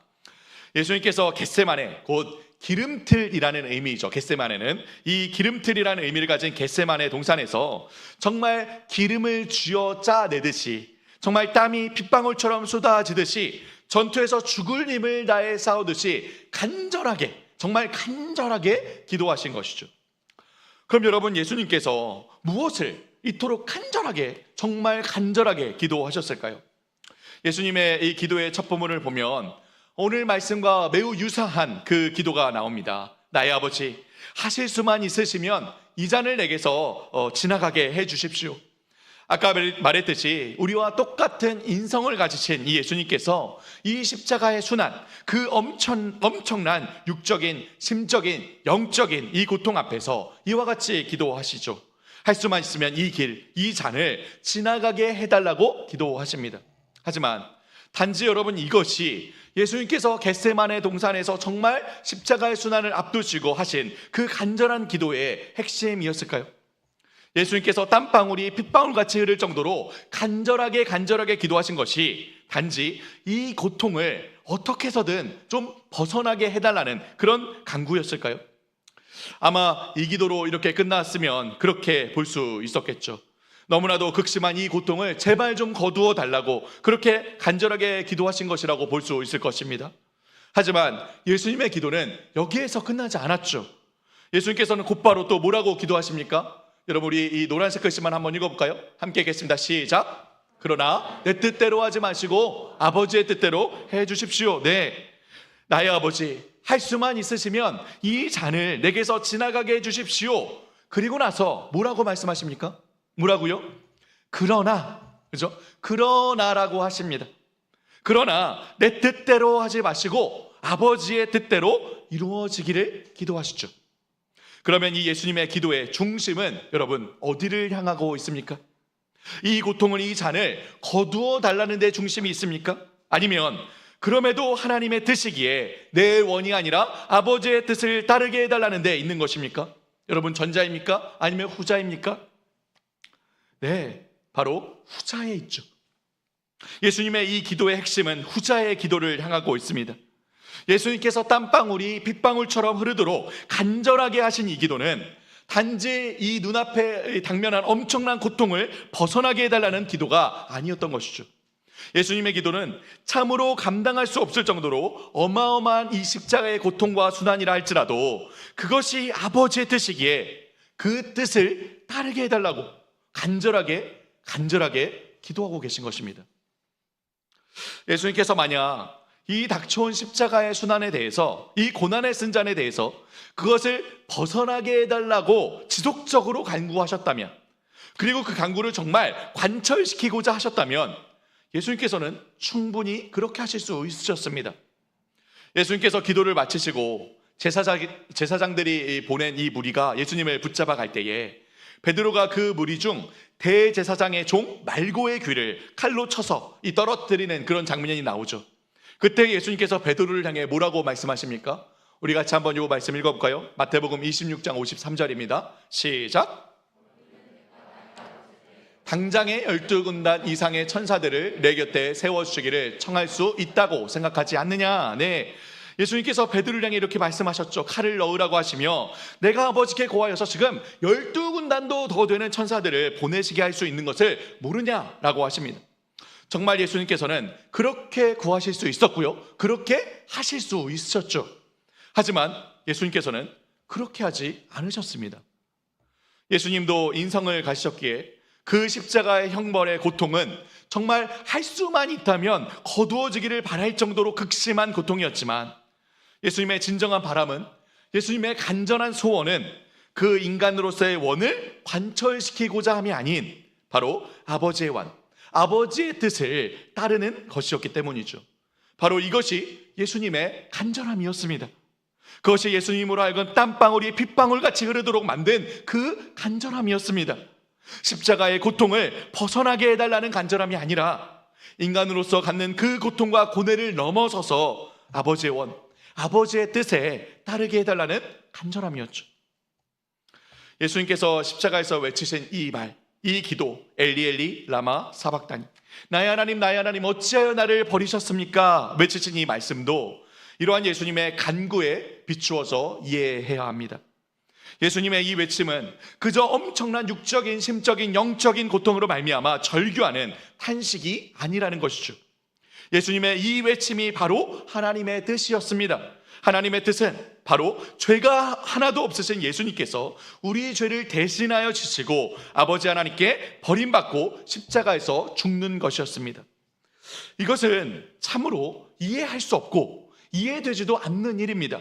예수님께서 겟세마네, 곧 기름틀이라는 의미죠. 겟세마네는 이 기름틀이라는 의미를 가진 겟세마네 동산에서 정말 기름을 쥐어 짜내듯이, 정말 땀이 핏방울처럼 쏟아지듯이 전투에서 죽을 힘을 다해 싸우듯이 간절하게, 정말 간절하게 기도하신 것이죠. 그럼 여러분, 예수님께서 무엇을 이토록 간절하게, 정말 간절하게 기도하셨을까요? 예수님의 이 기도의 첫 부분을 보면 오늘 말씀과 매우 유사한 그 기도가 나옵니다. 나의 아버지, 하실 수만 있으시면 이 잔을 내게서 지나가게 해 주십시오. 아까 말했듯이 우리와 똑같은 인성을 가지신 이 예수님께서 이 십자가의 순환, 그 엄청난 육적인, 심적인, 영적인 이 고통 앞에서 이와 같이 기도하시죠. 할 수만 있으면 이 길, 이 잔을 지나가게 해달라고 기도하십니다. 하지만 단지 여러분, 이것이 예수님께서 겟세마네 동산에서 정말 십자가의 순환을 앞두시고 하신 그 간절한 기도의 핵심이었을까요? 예수님께서 땀방울이 핏방울같이 흐를 정도로 간절하게 기도하신 것이 단지 이 고통을 어떻게 해서든 좀 벗어나게 해달라는 그런 간구였을까요? 아마 이 기도로 이렇게 끝났으면 그렇게 볼 수 있었겠죠. 너무나도 극심한 이 고통을 제발 좀 거두어 달라고 그렇게 간절하게 기도하신 것이라고 볼 수 있을 것입니다. 하지만 예수님의 기도는 여기에서 끝나지 않았죠. 예수님께서는 곧바로 또 뭐라고 기도하십니까? 여러분, 우리 이 노란색 글씨만 한번 읽어볼까요? 함께 읽겠습니다. 시작. 그러나 내 뜻대로 하지 마시고 아버지의 뜻대로 해 주십시오. 네, 나의 아버지, 할 수만 있으시면 이 잔을 내게서 지나가게 해 주십시오. 그리고 나서 뭐라고 말씀하십니까? 뭐라고요? 그러나, 그죠? 그러나라고 하십니다. 그러나 내 뜻대로 하지 마시고 아버지의 뜻대로 이루어지기를 기도하시죠. 그러면 이 예수님의 기도의 중심은 여러분 어디를 향하고 있습니까? 이 고통을, 이 잔을 거두어 달라는 데 중심이 있습니까? 아니면 그럼에도 하나님의 뜻이기에 내 원이 아니라 아버지의 뜻을 따르게 해달라는 데 있는 것입니까? 여러분, 전자입니까? 아니면 후자입니까? 네, 바로 후자에 있죠. 예수님의 이 기도의 핵심은 후자의 기도를 향하고 있습니다. 예수님께서 땀방울이 빗방울처럼 흐르도록 간절하게 하신 이 기도는 단지 이 눈앞에 당면한 엄청난 고통을 벗어나게 해달라는 기도가 아니었던 것이죠. 예수님의 기도는 참으로 감당할 수 없을 정도로 어마어마한 이 십자가의 고통과 수난이라 할지라도 그것이 아버지의 뜻이기에 그 뜻을 따르게 해달라고 간절하게 기도하고 계신 것입니다. 예수님께서 만약 이 닥쳐온 십자가의 수난에 대해서, 이 고난의 쓴 잔에 대해서 그것을 벗어나게 해달라고 지속적으로 간구하셨다면, 그리고 그 간구를 정말 관철시키고자 하셨다면 예수님께서는 충분히 그렇게 하실 수 있으셨습니다. 예수님께서 기도를 마치시고 제사장들이 보낸 이 무리가 예수님을 붙잡아 갈 때에 베드로가 그 무리 중 대제사장의 종 말고의 귀를 칼로 쳐서 떨어뜨리는 그런 장면이 나오죠. 그때 예수님께서 베드로를 향해 뭐라고 말씀하십니까? 우리 같이 한번 이 말씀 읽어볼까요? 마태복음 26장 53절입니다. 시작. 당장의 12군단 이상의 천사들을 내 곁에 세워주시기를 청할 수 있다고 생각하지 않느냐? 네, 예수님께서 베드로를 향해 이렇게 말씀하셨죠. 칼을 넣으라고 하시며 내가 아버지께 고하여서 지금 12군단도 더 되는 천사들을 보내시게 할 수 있는 것을 모르냐라고 하십니다. 정말 예수님께서는 그렇게 구하실 수 있었고요, 그렇게 하실 수 있으셨죠. 하지만 예수님께서는 그렇게 하지 않으셨습니다. 예수님도 인성을 가지셨기에 그 십자가의 형벌의 고통은 정말 할 수만 있다면 거두어지기를 바랄 정도로 극심한 고통이었지만, 예수님의 진정한 바람은, 예수님의 간절한 소원은 그 인간으로서의 원을 관철시키고자 함이 아닌 바로 아버지의 원, 아버지의 뜻을 따르는 것이었기 때문이죠. 바로 이것이 예수님의 간절함이었습니다. 그것이 예수님으로 하여금 땀방울이 빗방울같이 흐르도록 만든 그 간절함이었습니다. 십자가의 고통을 벗어나게 해달라는 간절함이 아니라 인간으로서 갖는 그 고통과 고뇌를 넘어서서 아버지의 원, 아버지의 뜻에 따르게 해달라는 간절함이었죠. 예수님께서 십자가에서 외치신 이 말, 이 기도, 엘리 엘리 라마 사박다니, 나의 하나님 어찌하여 나를 버리셨습니까? 외치신 이 말씀도 이러한 예수님의 간구에 비추어서 이해해야 합니다. 예수님의 이 외침은 그저 엄청난 육적인, 심적인, 영적인 고통으로 말미암아 절규하는 탄식이 아니라는 것이죠. 예수님의 이 외침이 바로 하나님의 뜻이었습니다. 하나님의 뜻은 바로 죄가 하나도 없으신 예수님께서 우리 죄를 대신하여 지시고 아버지 하나님께 버림받고 십자가에서 죽는 것이었습니다. 이것은 참으로 이해할 수 없고 이해되지도 않는 일입니다.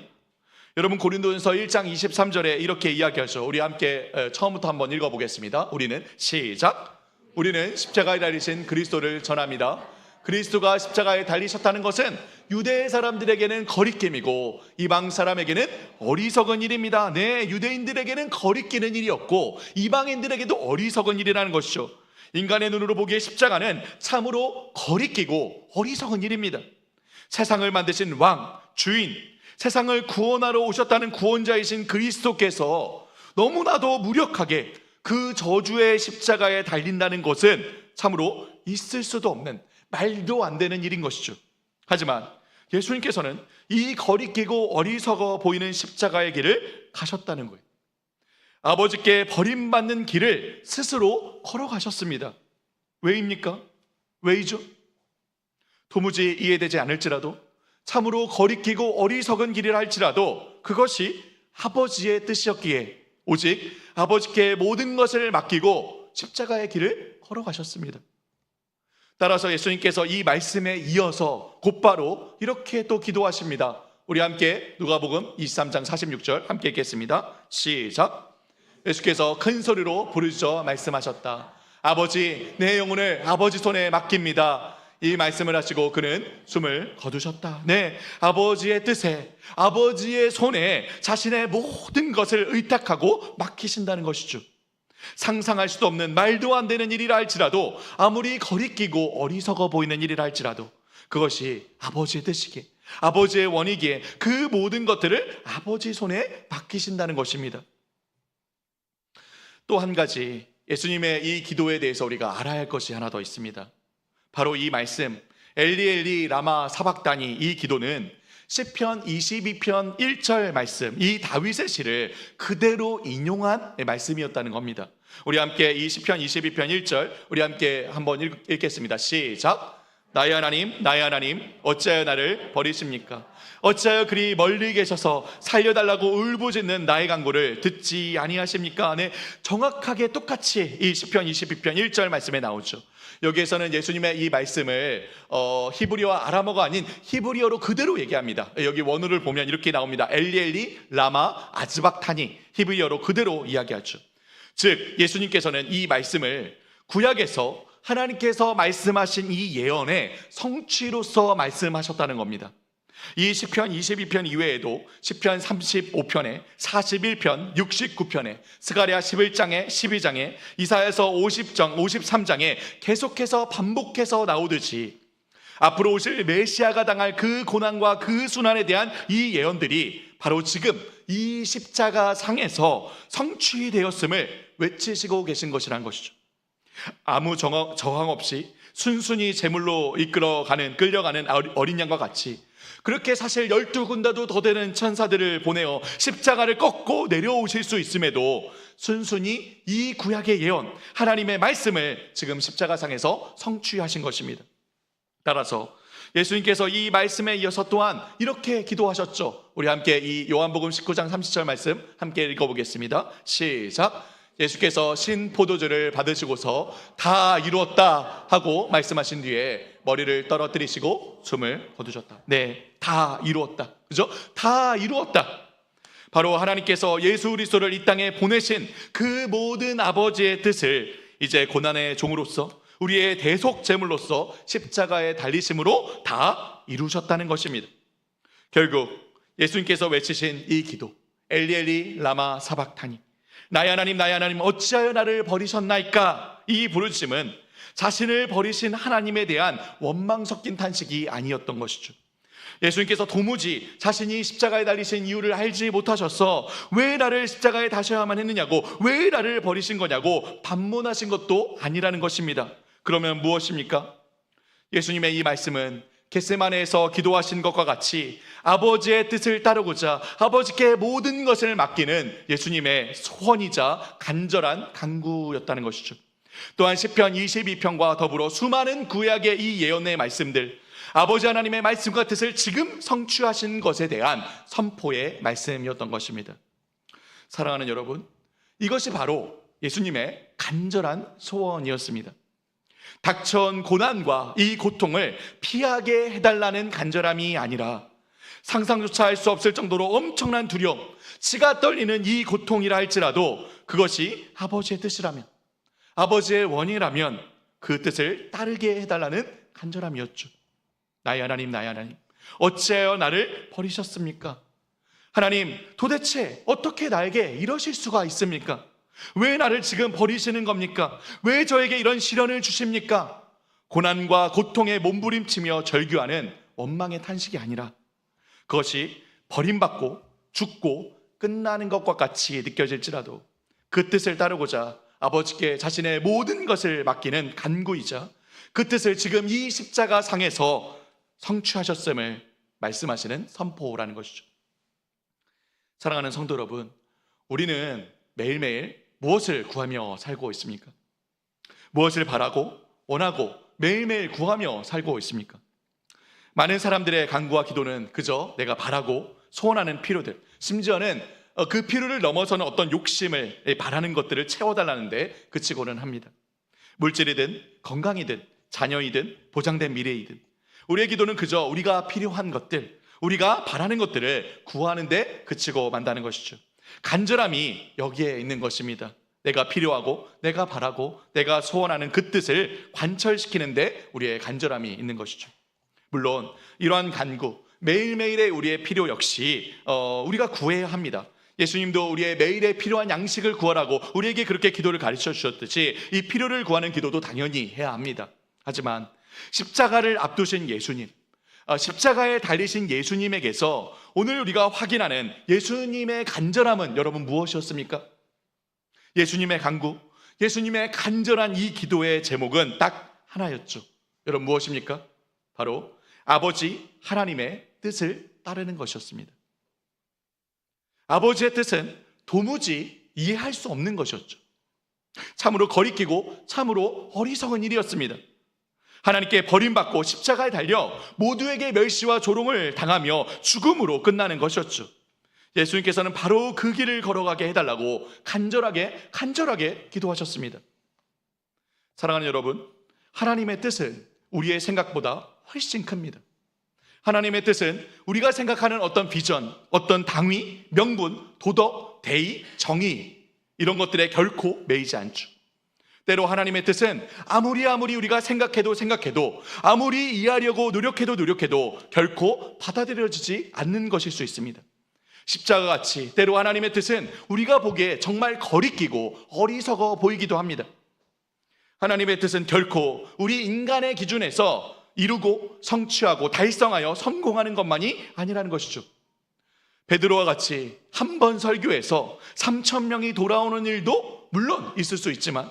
여러분, 고린도전서 1장 23절에 이렇게 이야기하죠. 우리 함께 처음부터 한번 읽어보겠습니다. 우리는 시작. 우리는 십자가에 달리신 그리스도를 전합니다. 그리스도가 십자가에 달리셨다는 것은 유대 사람들에게는 거리낌이고 이방 사람에게는 어리석은 일입니다. 네, 유대인들에게는 거리끼는 일이었고 이방인들에게도 어리석은 일이라는 것이죠. 인간의 눈으로 보기에 십자가는 참으로 거리끼고 어리석은 일입니다. 세상을 만드신 왕, 주인, 세상을 구원하러 오셨다는 구원자이신 그리스도께서 너무나도 무력하게 그 저주의 십자가에 달린다는 것은 참으로 있을 수도 없는, 말도 안 되는 일인 것이죠. 하지만 예수님께서는 이 거리끼고 어리석어 보이는 십자가의 길을 가셨다는 거예요. 아버지께 버림받는 길을 스스로 걸어가셨습니다. 왜입니까? 왜이죠? 도무지 이해되지 않을지라도, 참으로 거리끼고 어리석은 길이라 할지라도 그것이 아버지의 뜻이었기에 오직 아버지께 모든 것을 맡기고 십자가의 길을 걸어가셨습니다. 따라서 예수님께서 이 말씀에 이어서 곧바로 이렇게 또 기도하십니다. 우리 함께 누가복음 23장 46절 함께 읽겠습니다. 시작. 예수께서 큰 소리로 부르짖어 말씀하셨다. 아버지, 내 영혼을 아버지 손에 맡깁니다. 이 말씀을 하시고 그는 숨을 거두셨다. 네, 아버지의 뜻에, 아버지의 손에 자신의 모든 것을 의탁하고 맡기신다는 것이죠. 상상할 수도 없는 말도 안 되는 일이라 할지라도, 아무리 거리끼고 어리석어 보이는 일이라 할지라도 그것이 아버지의 뜻이기에, 아버지의 원이기에 그 모든 것들을 아버지 손에 맡기신다는 것입니다. 또 한 가지 예수님의 이 기도에 대해서 우리가 알아야 할 것이 하나 더 있습니다. 바로 이 말씀, 엘리 엘리 라마 사박다니, 이 기도는 시편 22편 1절 말씀, 이 다윗의 시를 그대로 인용한 말씀이었다는 겁니다. 우리 함께 이 시편 22편 1절 우리 함께 한번 읽겠습니다. 시작. 나의 하나님, 나의 하나님, 어찌하여 나를 버리십니까? 어찌하여 그리 멀리 계셔서 살려달라고 울부짖는 나의 간구를 듣지 아니하십니까? 네, 정확하게 똑같이 이 시편 22편 1절 말씀에 나오죠. 여기에서는 예수님의 이 말씀을 히브리어와 아람어가 아닌 히브리어로 그대로 얘기합니다. 여기 원어를 보면 이렇게 나옵니다. 엘리 엘리 라마 아즈박타니, 히브리어로 그대로 이야기하죠. 즉 예수님께서는 이 말씀을 구약에서 하나님께서 말씀하신 이 예언의 성취로서 말씀하셨다는 겁니다. 이 시편 22편 이외에도 시편 35편에 41편 69편에 스가랴 11장에 12장에 이사야서 50장 53장에 계속해서 반복해서 나오듯이 앞으로 오실 메시아가 당할 그 고난과 그 순환에 대한 이 예언들이 바로 지금 이 십자가 상에서 성취되었음을 외치시고 계신 것이란 것이죠. 아무 저항 없이 순순히 제물로 끌려가는 어린 양과 같이 그렇게 사실 12군데도 더 되는 천사들을 보내어 십자가를 꺾고 내려오실 수 있음에도 순순히 이 구약의 예언, 하나님의 말씀을 지금 십자가상에서 성취하신 것입니다. 따라서 예수님께서 이 말씀에 이어서 또한 이렇게 기도하셨죠. 우리 함께 이 요한복음 19장 30절 말씀 함께 읽어보겠습니다. 시작. 예수께서 신 포도주를 받으시고서 다 이루었다 하고 말씀하신 뒤에 머리를 떨어뜨리시고 숨을 거두셨다. 네, 다 이루었다. 그죠? 다 이루었다. 바로 하나님께서 예수 그리스도를 이 땅에 보내신 그 모든 아버지의 뜻을 이제 고난의 종으로서 우리의 대속 제물로서 십자가에 달리심으로 다 이루셨다는 것입니다. 결국 예수님께서 외치신 이 기도, 엘리 엘리 라마 사박타니, 나의 하나님, 나의 하나님, 어찌하여 나를 버리셨나이까? 이 부르짖음은 자신을 버리신 하나님에 대한 원망 섞인 탄식이 아니었던 것이죠. 예수님께서 도무지 자신이 십자가에 달리신 이유를 알지 못하셔서 왜 나를 십자가에 다셔야만 했느냐고, 왜 나를 버리신 거냐고 반문하신 것도 아니라는 것입니다. 그러면 무엇입니까? 예수님의 이 말씀은 겟세마네에서 기도하신 것과 같이 아버지의 뜻을 따르고자 아버지께 모든 것을 맡기는 예수님의 소원이자 간절한 간구였다는 것이죠. 또한 시편 22편과 더불어 수많은 구약의 이 예언의 말씀들, 아버지 하나님의 말씀과 뜻을 지금 성취하신 것에 대한 선포의 말씀이었던 것입니다. 사랑하는 여러분, 이것이 바로 예수님의 간절한 소원이었습니다. 닥쳐온 고난과 이 고통을 피하게 해달라는 간절함이 아니라 상상조차 할 수 없을 정도로 엄청난 두려움, 치가 떨리는 이 고통이라 할지라도 그것이 아버지의 뜻이라면, 아버지의 원이라면 그 뜻을 따르게 해달라는 간절함이었죠. 나의 하나님, 나의 하나님, 어찌하여 나를 버리셨습니까? 하나님, 도대체 어떻게 나에게 이러실 수가 있습니까? 왜 나를 지금 버리시는 겁니까? 왜 저에게 이런 시련을 주십니까? 고난과 고통에 몸부림치며 절규하는 원망의 탄식이 아니라 그것이 버림받고 죽고 끝나는 것과 같이 느껴질지라도 그 뜻을 따르고자 아버지께 자신의 모든 것을 맡기는 간구이자 그 뜻을 지금 이 십자가 상에서 성취하셨음을 말씀하시는 선포라는 것이죠. 사랑하는 성도 여러분, 우리는 매일매일 무엇을 구하며 살고 있습니까? 무엇을 바라고 원하고 매일매일 구하며 살고 있습니까? 많은 사람들의 간구와 기도는 그저 내가 바라고 소원하는 필요들, 심지어는 그 필요를 넘어서는 어떤 욕심을 바라는 것들을 채워달라는 데 그치고는 합니다. 물질이든 건강이든 자녀이든 보장된 미래이든 우리의 기도는 그저 우리가 필요한 것들, 우리가 바라는 것들을 구하는 데 그치고 만다는 것이죠. 간절함이 여기에 있는 것입니다. 내가 필요하고 내가 바라고 내가 소원하는 그 뜻을 관철시키는 데 우리의 간절함이 있는 것이죠. 물론 이러한 간구, 매일매일의 우리의 필요 역시 우리가 구해야 합니다. 예수님도 우리의 매일의 필요한 양식을 구하라고 우리에게 그렇게 기도를 가르쳐 주셨듯이 이 필요를 구하는 기도도 당연히 해야 합니다. 하지만 십자가를 앞두신 예수님, 십자가에 달리신 예수님에게서 오늘 우리가 확인하는 예수님의 간절함은 여러분 무엇이었습니까? 예수님의 간구, 예수님의 간절한 이 기도의 제목은 딱 하나였죠. 여러분 무엇입니까? 바로 아버지 하나님의 뜻을 따르는 것이었습니다. 아버지의 뜻은 도무지 이해할 수 없는 것이었죠. 참으로 거리끼고 참으로 어리석은 일이었습니다. 하나님께 버림받고 십자가에 달려 모두에게 멸시와 조롱을 당하며 죽음으로 끝나는 것이었죠. 예수님께서는 바로 그 길을 걸어가게 해달라고 간절하게 기도하셨습니다. 사랑하는 여러분, 하나님의 뜻은 우리의 생각보다 훨씬 큽니다. 하나님의 뜻은 우리가 생각하는 어떤 비전, 어떤 당위, 명분, 도덕, 대의, 정의 이런 것들에 결코 매이지 않죠. 때로 하나님의 뜻은 아무리 우리가 생각해도 아무리 이해하려고 노력해도 결코 받아들여지지 않는 것일 수 있습니다. 십자가 같이 때로 하나님의 뜻은 우리가 보기에 정말 거리끼고 어리석어 보이기도 합니다. 하나님의 뜻은 결코 우리 인간의 기준에서 이루고 성취하고 달성하여 성공하는 것만이 아니라는 것이죠. 베드로와 같이 한 번 설교해서 3,000명이 돌아오는 일도 물론 있을 수 있지만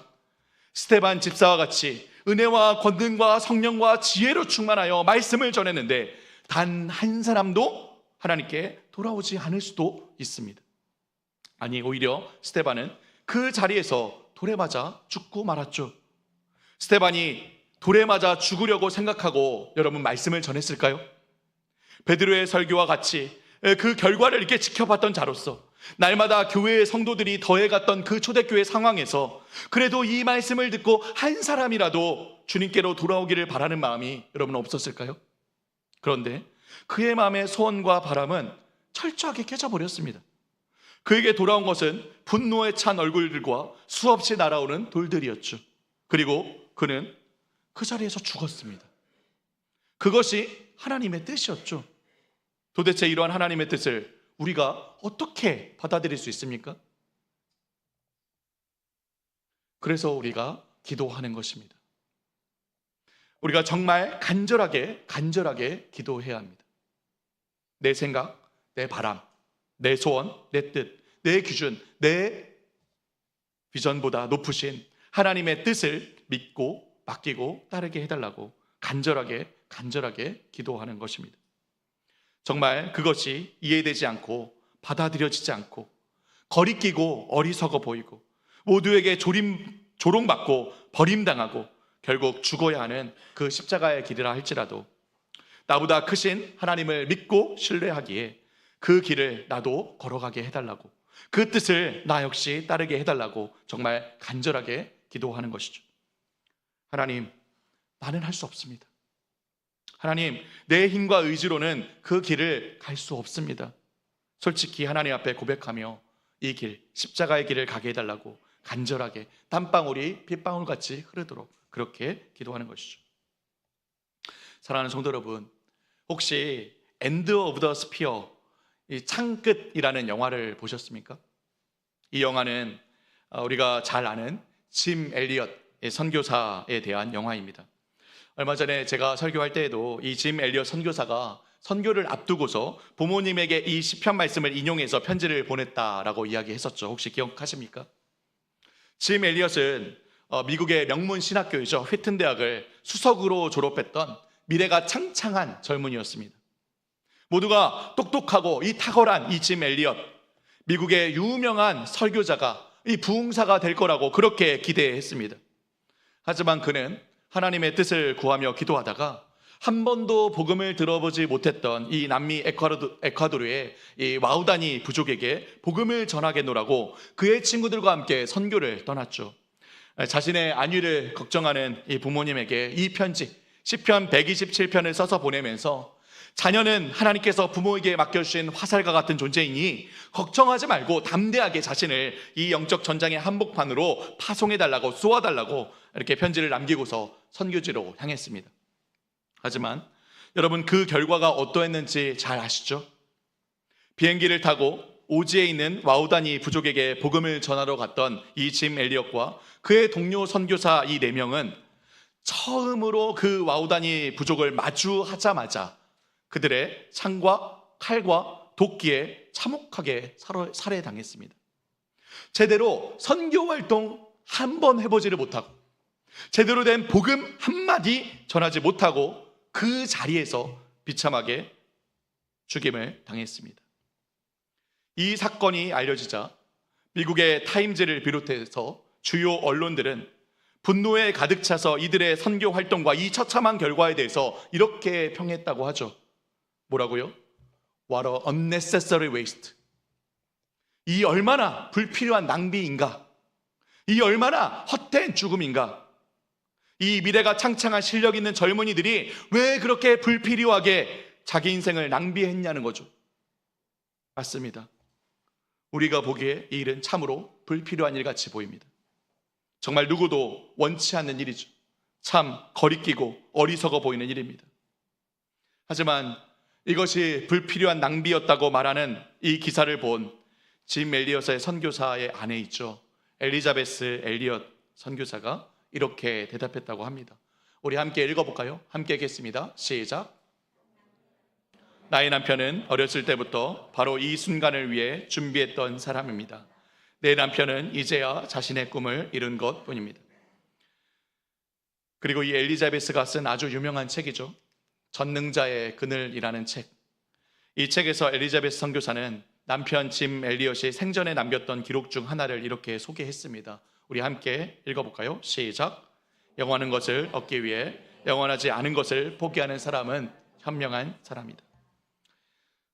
스데반 집사와 같이 은혜와 권능과 성령과 지혜로 충만하여 말씀을 전했는데 단 한 사람도 하나님께 돌아오지 않을 수도 있습니다. 아니 오히려 스데반은 그 자리에서 돌에 맞아 죽고 말았죠. 스데반이 돌에 맞아 죽으려고 생각하고 여러분 말씀을 전했을까요? 베드로의 설교와 같이 그 결과를 이렇게 지켜봤던 자로서 날마다 교회의 성도들이 더해갔던 그 초대교회 상황에서 그래도 이 말씀을 듣고 한 사람이라도 주님께로 돌아오기를 바라는 마음이 여러분 없었을까요? 그런데 그의 마음의 소원과 바람은 철저하게 깨져버렸습니다. 그에게 돌아온 것은 분노에 찬 얼굴들과 수없이 날아오는 돌들이었죠. 그리고 그는 그 자리에서 죽었습니다. 그것이 하나님의 뜻이었죠. 도대체 이러한 하나님의 뜻을 우리가 어떻게 받아들일 수 있습니까? 그래서 우리가 기도하는 것입니다. 우리가 정말 간절하게 기도해야 합니다. 내 생각, 내 바람, 내 소원, 내 뜻, 내 기준, 내 비전보다 높으신 하나님의 뜻을 믿고 맡기고 따르게 해달라고 간절하게 기도하는 것입니다. 정말 그것이 이해되지 않고 받아들여지지 않고 거리끼고 어리석어 보이고 모두에게 조롱받고 버림당하고 결국 죽어야 하는 그 십자가의 길이라 할지라도 나보다 크신 하나님을 믿고 신뢰하기에 그 길을 나도 걸어가게 해달라고 그 뜻을 나 역시 따르게 해달라고 정말 간절하게 기도하는 것이죠. 하나님, 나는 할 수 없습니다. 하나님, 내 힘과 의지로는 그 길을 갈 수 없습니다. 솔직히 하나님 앞에 고백하며 이 길, 십자가의 길을 가게 해달라고 간절하게 땀방울이 빗방울같이 흐르도록 그렇게 기도하는 것이죠. 사랑하는 성도 여러분, 혹시 엔드 오브 더 스피어, 이 창끝이라는 영화를 보셨습니까? 이 영화는 우리가 잘 아는 짐 엘리엇 선교사에 대한 영화입니다. 얼마 전에 제가 설교할 때에도 이 짐 엘리엇 선교사가 선교를 앞두고서 부모님에게 이 시편 말씀을 인용해서 편지를 보냈다라고 이야기했었죠. 혹시 기억하십니까? 짐 엘리엇은 미국의 명문 신학교이죠. 휘튼 대학을 수석으로 졸업했던 미래가 창창한 젊은이였습니다. 모두가 똑똑하고 이 탁월한 이 짐 엘리엇, 미국의 유명한 설교자가 이 부흥사가 될 거라고 그렇게 기대했습니다. 하지만 그는 하나님의 뜻을 구하며 기도하다가 한 번도 복음을 들어보지 못했던 이 남미 에콰도르의 이 와우다니 부족에게 복음을 전하겠노라고 그의 친구들과 함께 선교를 떠났죠. 자신의 안위를 걱정하는 이 부모님에게 이 편지 시편 127편을 써서 보내면서 자녀는 하나님께서 부모에게 맡겨주신 화살과 같은 존재이니 걱정하지 말고 담대하게 자신을 이 영적 전장의 한복판으로 파송해달라고, 쏘아달라고 이렇게 편지를 남기고서 선교지로 향했습니다. 하지만 여러분, 그 결과가 어떠했는지 잘 아시죠? 비행기를 타고 오지에 있는 와우다니 부족에게 복음을 전하러 갔던 이 짐 엘리엇과 그의 동료 선교사 이 4명은 처음으로 그 와우다니 부족을 마주하자마자 그들의 창과 칼과 도끼에 참혹하게 살해당했습니다. 제대로 선교 활동 한 번 해보지를 못하고 제대로 된 복음 한마디 전하지 못하고 그 자리에서 비참하게 죽임을 당했습니다. 이 사건이 알려지자 미국의 타임즈를 비롯해서 주요 언론들은 분노에 가득 차서 이들의 선교 활동과 이 처참한 결과에 대해서 이렇게 평했다고 하죠. 뭐라고요? What a unnecessary waste. 이 얼마나 불필요한 낭비인가? 이 얼마나 헛된 죽음인가? 이 미래가 창창한 실력 있는 젊은이들이 왜 그렇게 불필요하게 자기 인생을 낭비했냐는 거죠. 맞습니다. 우리가 보기에 이 일은 참으로 불필요한 일 같이 보입니다. 정말 누구도 원치 않는 일이죠. 참 거리끼고 어리석어 보이는 일입니다. 하지만 이것이 불필요한 낭비였다고 말하는 이 기사를 본 짐 엘리엇의 선교사의 아내 있죠. 엘리자베스 엘리엇 선교사가 이렇게 대답했다고 합니다. 우리 함께 읽어볼까요? 함께 읽겠습니다. 시작. 나의 남편은 어렸을 때부터 바로 이 순간을 위해 준비했던 사람입니다. 내 남편은 이제야 자신의 꿈을 이룬 것뿐입니다. 그리고 이 엘리자베스가 쓴 아주 유명한 책이죠. 전능자의 그늘이라는 책. 이 책에서 엘리자베스 선교사는 남편 짐 엘리엇이 생전에 남겼던 기록 중 하나를 이렇게 소개했습니다. 우리 함께 읽어볼까요? 시작. 영원한 것을 얻기 위해 영원하지 않은 것을 포기하는 사람은 현명한 사람이다.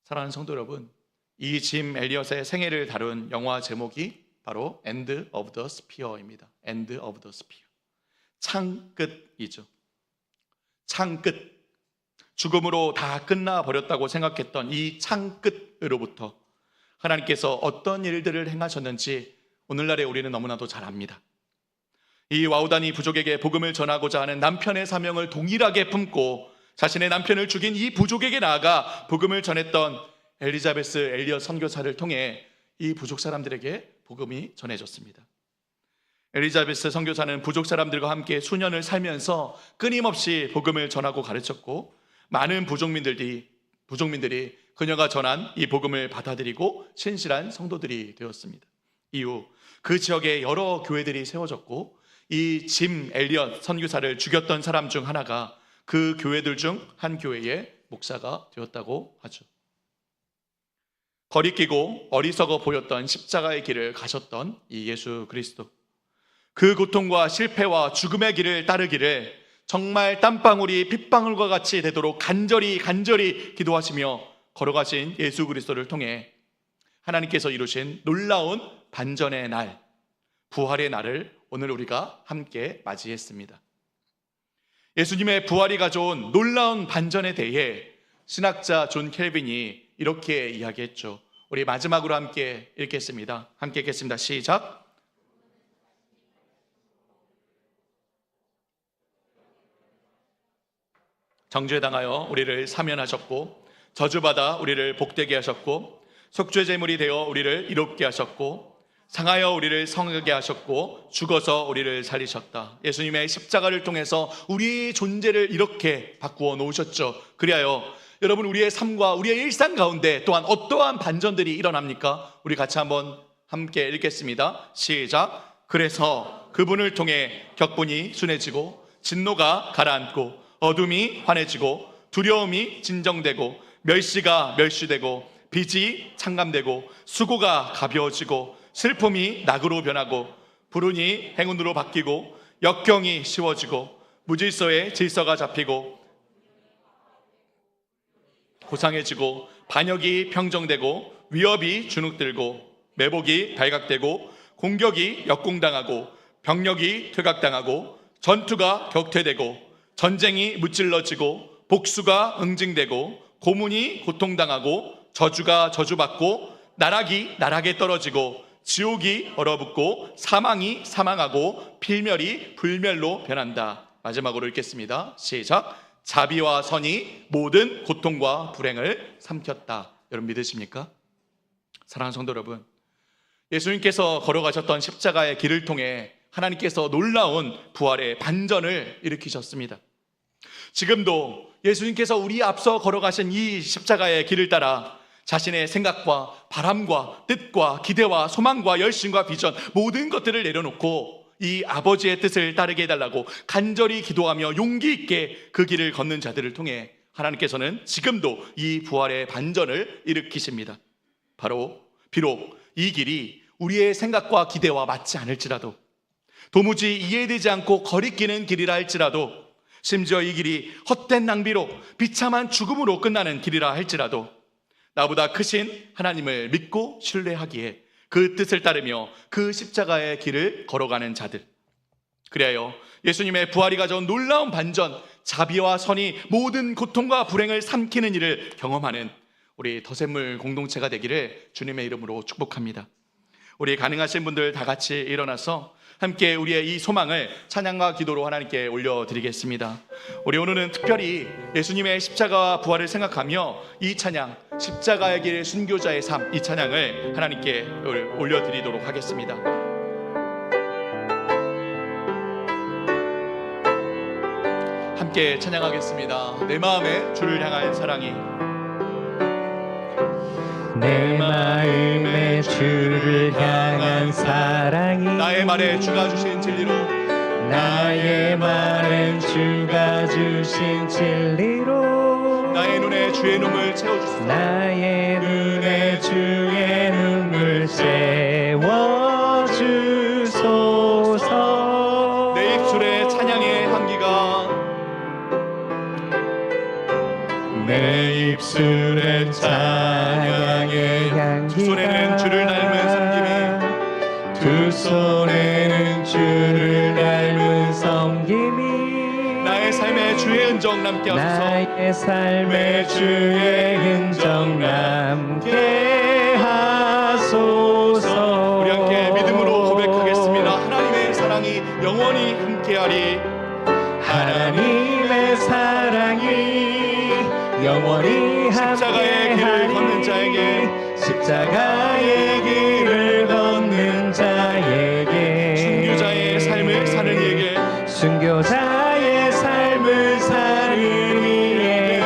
사랑하는 성도 여러분, 이 짐 엘리엇의 생애를 다룬 영화 제목이 바로 End of the Spear입니다. End of the Spear. 창 끝이죠. 창 끝. 죽음으로 다 끝나버렸다고 생각했던 이 창 끝으로부터 하나님께서 어떤 일들을 행하셨는지 오늘날에 우리는 너무나도 잘 압니다. 이 와우다니 부족에게 복음을 전하고자 하는 남편의 사명을 동일하게 품고 자신의 남편을 죽인 이 부족에게 나아가 복음을 전했던 엘리자베스 엘리엇 선교사를 통해 이 부족 사람들에게 복음이 전해졌습니다. 엘리자베스 선교사는 부족 사람들과 함께 수년을 살면서 끊임없이 복음을 전하고 가르쳤고 많은 부족민들이 그녀가 전한 이 복음을 받아들이고 신실한 성도들이 되었습니다. 이후 그 지역에 여러 교회들이 세워졌고 이 짐 엘리엇 선교사를 죽였던 사람 중 하나가 그 교회들 중 한 교회의 목사가 되었다고 하죠. 거리끼고 어리석어 보였던 십자가의 길을 가셨던 이 예수 그리스도, 그 고통과 실패와 죽음의 길을 따르기를 정말 땀방울이 핏방울과 같이 되도록 간절히 기도하시며 걸어가신 예수 그리스도를 통해 하나님께서 이루신 놀라운 반전의 날, 부활의 날을 오늘 우리가 함께 맞이했습니다. 예수님의 부활이 가져온 놀라운 반전에 대해 신학자 존 켈빈이 이렇게 이야기했죠. 우리 마지막으로 함께 읽겠습니다. 함께 읽겠습니다. 시작. 정죄 당하여 우리를 사면하셨고 저주받아 우리를 복되게 하셨고 속죄 제물이 되어 우리를 이롭게 하셨고 상하여 우리를 성하게 하셨고 죽어서 우리를 살리셨다. 예수님의 십자가를 통해서 우리의 존재를 이렇게 바꾸어 놓으셨죠. 그리하여 여러분, 우리의 삶과 우리의 일상 가운데 또한 어떠한 반전들이 일어납니까? 우리 같이 한번 함께 읽겠습니다. 시작. 그래서 그분을 통해 격분이 순해지고 진노가 가라앉고 어둠이 환해지고 두려움이 진정되고 멸시가 멸시되고 빚이 창감되고 수고가 가벼워지고 슬픔이 낙으로 변하고 불운이 행운으로 바뀌고 역경이 쉬워지고 무질서의 질서가 잡히고 고상해지고 반역이 평정되고 위협이 주눅들고 매복이 발각되고 공격이 역공당하고 병력이 퇴각당하고 전투가 격퇴되고 전쟁이 무찔러지고 복수가 응징되고 고문이 고통당하고 저주가 저주받고 나락이 나락에 떨어지고 지옥이 얼어붙고 사망이 사망하고 필멸이 불멸로 변한다. 마지막으로 읽겠습니다. 시작. 자비와 선이 모든 고통과 불행을 삼켰다. 여러분 믿으십니까? 사랑하는 성도 여러분, 예수님께서 걸어가셨던 십자가의 길을 통해 하나님께서 놀라운 부활의 반전을 일으키셨습니다. 지금도 예수님께서 우리 앞서 걸어가신 이 십자가의 길을 따라 자신의 생각과 바람과 뜻과 기대와 소망과 열심과 비전 모든 것들을 내려놓고 이 아버지의 뜻을 따르게 해달라고 간절히 기도하며 용기 있게 그 길을 걷는 자들을 통해 하나님께서는 지금도 이 부활의 반전을 일으키십니다. 바로 비록 이 길이 우리의 생각과 기대와 맞지 않을지라도, 도무지 이해되지 않고 거리끼는 길이라 할지라도, 심지어 이 길이 헛된 낭비로 비참한 죽음으로 끝나는 길이라 할지라도 나보다 크신 하나님을 믿고 신뢰하기에 그 뜻을 따르며 그 십자가의 길을 걸어가는 자들, 그리하여 예수님의 부활이 가져온 놀라운 반전, 자비와 선이 모든 고통과 불행을 삼키는 일을 경험하는 우리 더샘물 공동체가 되기를 주님의 이름으로 축복합니다. 우리 가능하신 분들 다 같이 일어나서 함께 우리의 이 소망을 찬양과 기도로 하나님께 올려드리겠습니다. 우리 오늘은 특별히 예수님의 십자가와 부활을 생각하며 이 찬양, 십자가의 길 순교자의 삶, 이 찬양을 하나님께 올려드리도록 하겠습니다. 함께 찬양하겠습니다. 내 마음에 주를 향한 사랑이, 내 마음에 주를 향한 사랑이, 나의 말에 주가 주신 진리로, 나의 말은 주가 주신 진리로, 나의 눈에 주의 눈물 채워주소서. 나의 눈에 주의 눈물 채워주소서. 내 입술에 찬양의 향기가, 내 입술에 찬양의 향기가, 두 손에는 주를 닮은 섬김이, 두 손에는 주를 닮은 섬김이, 나의 삶에 주의 흔적 남게 하소서. 나의 삶에 주의 흔적 남게 하소서. 우리 함께 믿음으로 고백하겠습니다. 하나님의 사랑이 영원히 함께하리. 하나님의 사랑이 영원히 십자가의 길을 걷는 자에게, 십자가의 길을 걷는 자에게, 순교자의 삶을 사는 이에게, 순교자의 삶을 사는 이에게,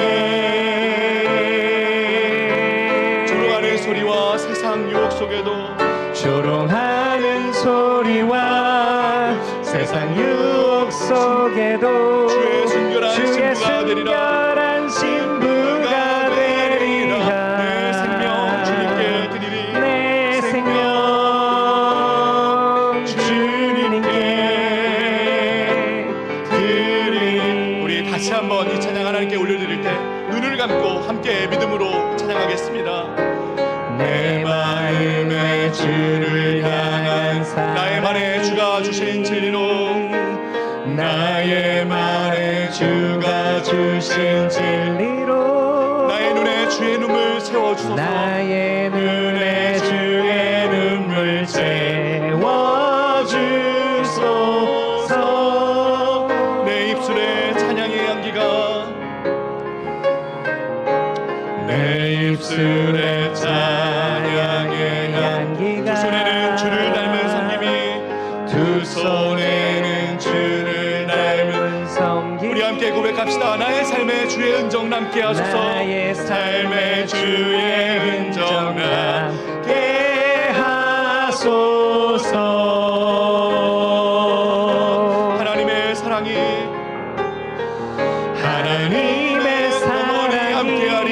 조롱하는 소리와 세상 유혹 속에도, 조롱하는 소리와 세상 유혹 속에도 주의 순결한 주의 신부가 되리라. 순결한 신부가 되리라. 내 생명 주님께 드리리. 내 생명 주님께 드리리. 우리 다시 한번 이 찬양 하나님께 올려드릴 때 눈을 감고 함께 믿음으로 찬양하겠습니다. 내 마음에 주를 향한 사랑, 나의 말에 주가 주신 진리로, 나의 말에 주가 주신 진리로, 나의 눈에 주의 눈물 채워주소서. 나의 눈에 주의 눈물 채워주소서. 내 입술에 찬양의 향기가, 내 입술에 찬양의 향기가, 두 손에는 주를 닮은 섬김이, 두 손에는 주를 닮은 섬김. 우리 함께 고백합시다. 나의 삶에 주의 흔적 남게 하소서. 나의 삶에 주의 흔적 남게 하소서. 하나님의 사랑이, 하나님의 영원히 사랑이 함께하리.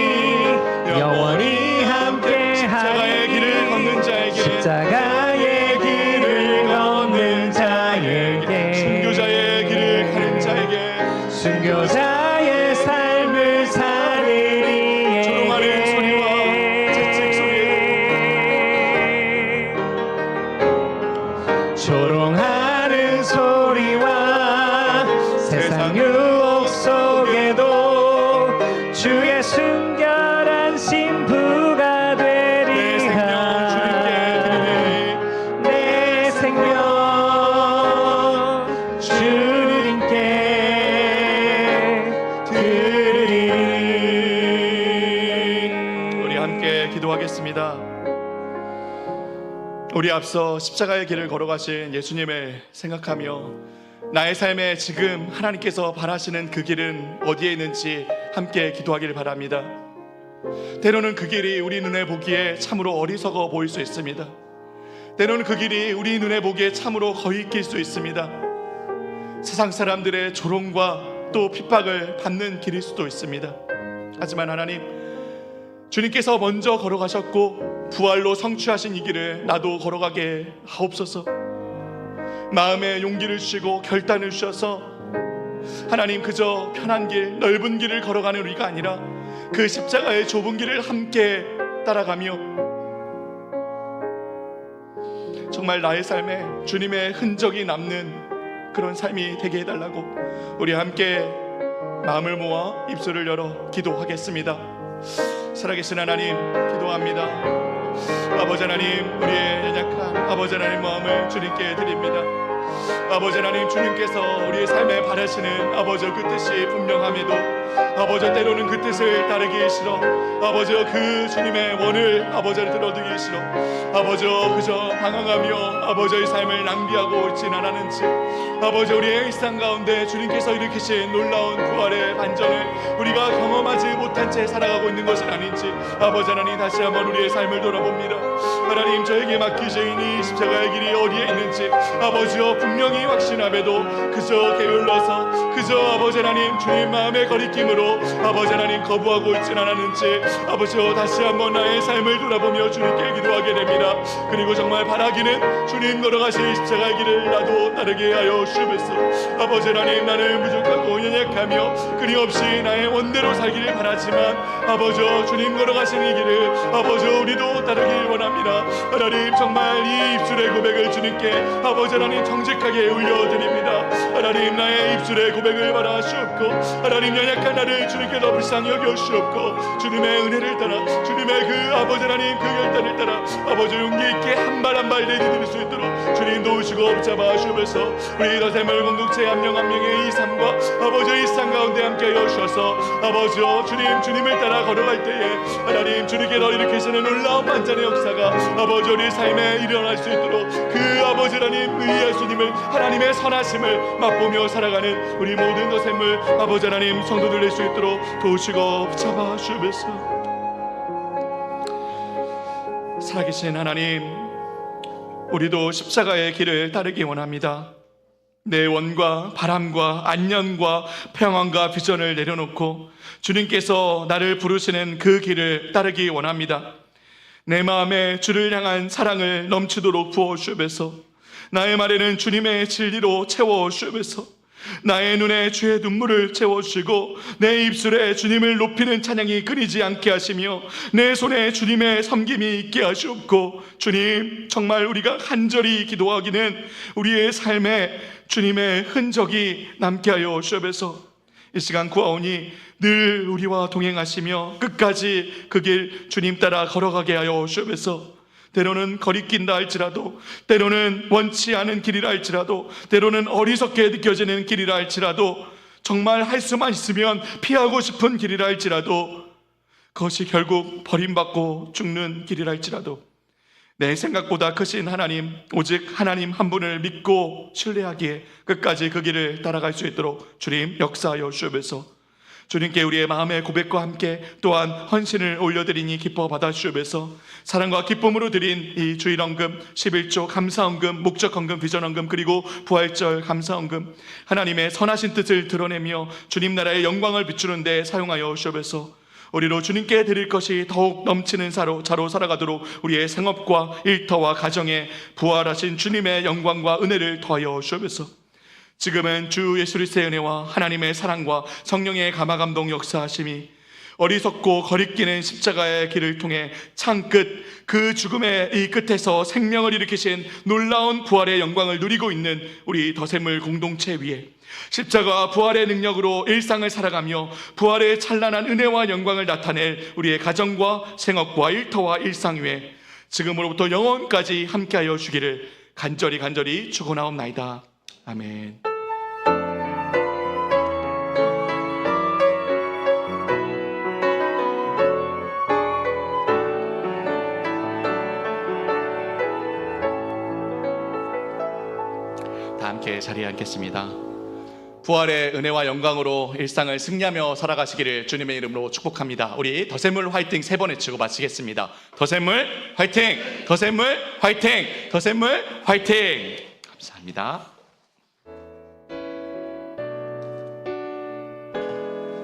기도하겠습니다. 우리 앞서 십자가의 길을 걸어가신 예수님을 생각하며 나의 삶에 지금 하나님께서 바라시는 그 길은 어디에 있는지 함께 기도하기를 바랍니다. 때로는 그 길이 우리 눈에 보기에 참으로 어리석어 보일 수 있습니다. 때로는 그 길이 우리 눈에 보기에 참으로 거리낄 수 있습니다. 세상 사람들의 조롱과 또 핍박을 받는 길일 수도 있습니다. 하지만 하나님, 주님께서 먼저 걸어가셨고 부활로 성취하신 이 길을 나도 걸어가게 하옵소서. 마음에 용기를 주시고 결단을 주셔서 하나님, 그저 편한 길, 넓은 길을 걸어가는 우리가 아니라 그 십자가의 좁은 길을 함께 따라가며 정말 나의 삶에 주님의 흔적이 남는 그런 삶이 되게 해달라고 우리 함께 마음을 모아 입술을 열어 기도하겠습니다. 살아계신 하나님, 기도합니다. 아버지 하나님, 우리의 연약한 아버지 하나님 마음을 주님께 드립니다. 아버지 하나님, 주님께서 우리의 삶에 바라시는 아버지의 그 뜻이 분명함에도 아버지 때로는 그 뜻을 따르기 싫어 아버지여 그 주님의 원을 아버지를 들어두기 싫어 아버지여 그저 방황하며 아버지의 삶을 낭비하고 있진 않았는지 아버지 우리의 일상 가운데 주님께서 일으키신 놀라운 부활의 반전을 우리가 경험하지 못한 채 살아가고 있는 것은 아닌지 아버지 하나님 다시 한번 우리의 삶을 돌아봅니다. 하나님, 저에게 맡기신 이 십자가의 길이 어디에 있는지 아버지여 분명히 확신함에도 그저 게을러서 그저 아버지 하나님 주님 마음의 거리낌으로 아버지 하나님 거부하고 있진 않았는지 아버지여 다시 한번 나의 삶을 돌아보며 주님께 기도하게 됩니다. 그리고 정말 바라기는 주님 걸어가신 십자가의 길을 나도 따르게 하여 주옵소서. 아버지 하나님, 나는 부족하고 연약하며 끊임없이 나의 원대로 살기를 바라지만 아버지여 주님 걸어가신 이 길을 아버지여 우리도 따르길 원합니다. 하나님, 정말 이 입술의 고백을 주님께 아버지 하나님 정직하게 올려드립니다. 하나님, 나의 입술의 고백을 받아주옵고 하나님, 연약한 나를 주님께서 불쌍히 여겨주옵고 주님의 은혜를 따라 주님의 그 아버지 하나님 그 결단을 따라 아버지 용기 있게 한 발 한 발 내디딜 수 있도록 주님 도우시고 붙잡아 주옵소서. 우리 더샘을 공동체 한 명 한 명의 이 삶과 아버지 일상 가운데 함께 하여 주셔서 아버지여 주님을 따라 걸어갈 때에 하나님 주님께서 일으키시는 놀라운 반전의 역사가 아버지 우리 삶에 일어날 수 있도록 그 아버지 하나님 의 예수님을 하나님의 선하심을 맛보며 살아가는 우리 모든 더샘을 아버지 하나님 성도들 낼 수 있도록 도우시고 붙잡아 주옵소서. 살아계신 하나님, 우리도 십자가의 길을 따르기 원합니다. 내 원과 바람과 안녕과 평안과 비전을 내려놓고 주님께서 나를 부르시는 그 길을 따르기 원합니다. 내 마음에 주를 향한 사랑을 넘치도록 부어주옵소서. 나의 말에는 주님의 진리로 채워주옵소서. 나의 눈에 주의 눈물을 채워주시고 내 입술에 주님을 높이는 찬양이 끊이지 않게 하시며 내 손에 주님의 섬김이 있게 하시옵고 주님, 정말 우리가 간절히 기도하기는 우리의 삶에 주님의 흔적이 남게 하여 주옵소서. 이 시간 구하오니 늘 우리와 동행하시며 끝까지 그 길 주님 따라 걸어가게 하여 주옵소서. 때로는 거리낀다 할지라도, 때로는 원치 않은 길이라 할지라도, 때로는 어리석게 느껴지는 길이라 할지라도, 정말 할 수만 있으면 피하고 싶은 길이라 할지라도, 그것이 결국 버림받고 죽는 길이라 할지라도 내 생각보다 크신 하나님, 오직 하나님 한 분을 믿고 신뢰하기에 끝까지 그 길을 따라갈 수 있도록 주님 역사하여 주옵소서. 주님께 우리의 마음의 고백과 함께 또한 헌신을 올려드리니 기뻐 받아주옵소서. 사랑과 기쁨으로 드린 이 주일헌금, 11조 감사헌금, 목적헌금, 비전헌금, 그리고 부활절 감사헌금, 하나님의 선하신 뜻을 드러내며 주님 나라의 영광을 비추는 데 사용하여 주옵소서. 우리로 주님께 드릴 것이 더욱 넘치는 자로 살아가도록 우리의 생업과 일터와 가정에 부활하신 주님의 영광과 은혜를 더하여 주옵소서. 지금은 주 예수 그리스도의 은혜와 하나님의 사랑과 성령의 감화감동 역사하심이 어리석고 거리끼는 십자가의 길을 통해 창끝 그 죽음의 이 끝에서 생명을 일으키신 놀라운 부활의 영광을 누리고 있는 우리 더샘물 공동체 위에 십자가와 부활의 능력으로 일상을 살아가며 부활의 찬란한 은혜와 영광을 나타낼 우리의 가정과 생업과 일터와 일상 위에 지금으로부터 영원까지 함께하여 주기를 간절히 축원하옵나이다. 아멘. 함께 자리에 앉겠습니다. 부활의 은혜와 영광으로 일상을 승리하며 살아가시기를 주님의 이름으로 축복합니다. 우리 더샘물 화이팅 3번 외치고 마치겠습니다. 더샘물 화이팅! 더샘물 화이팅! 더샘물 화이팅! 감사합니다.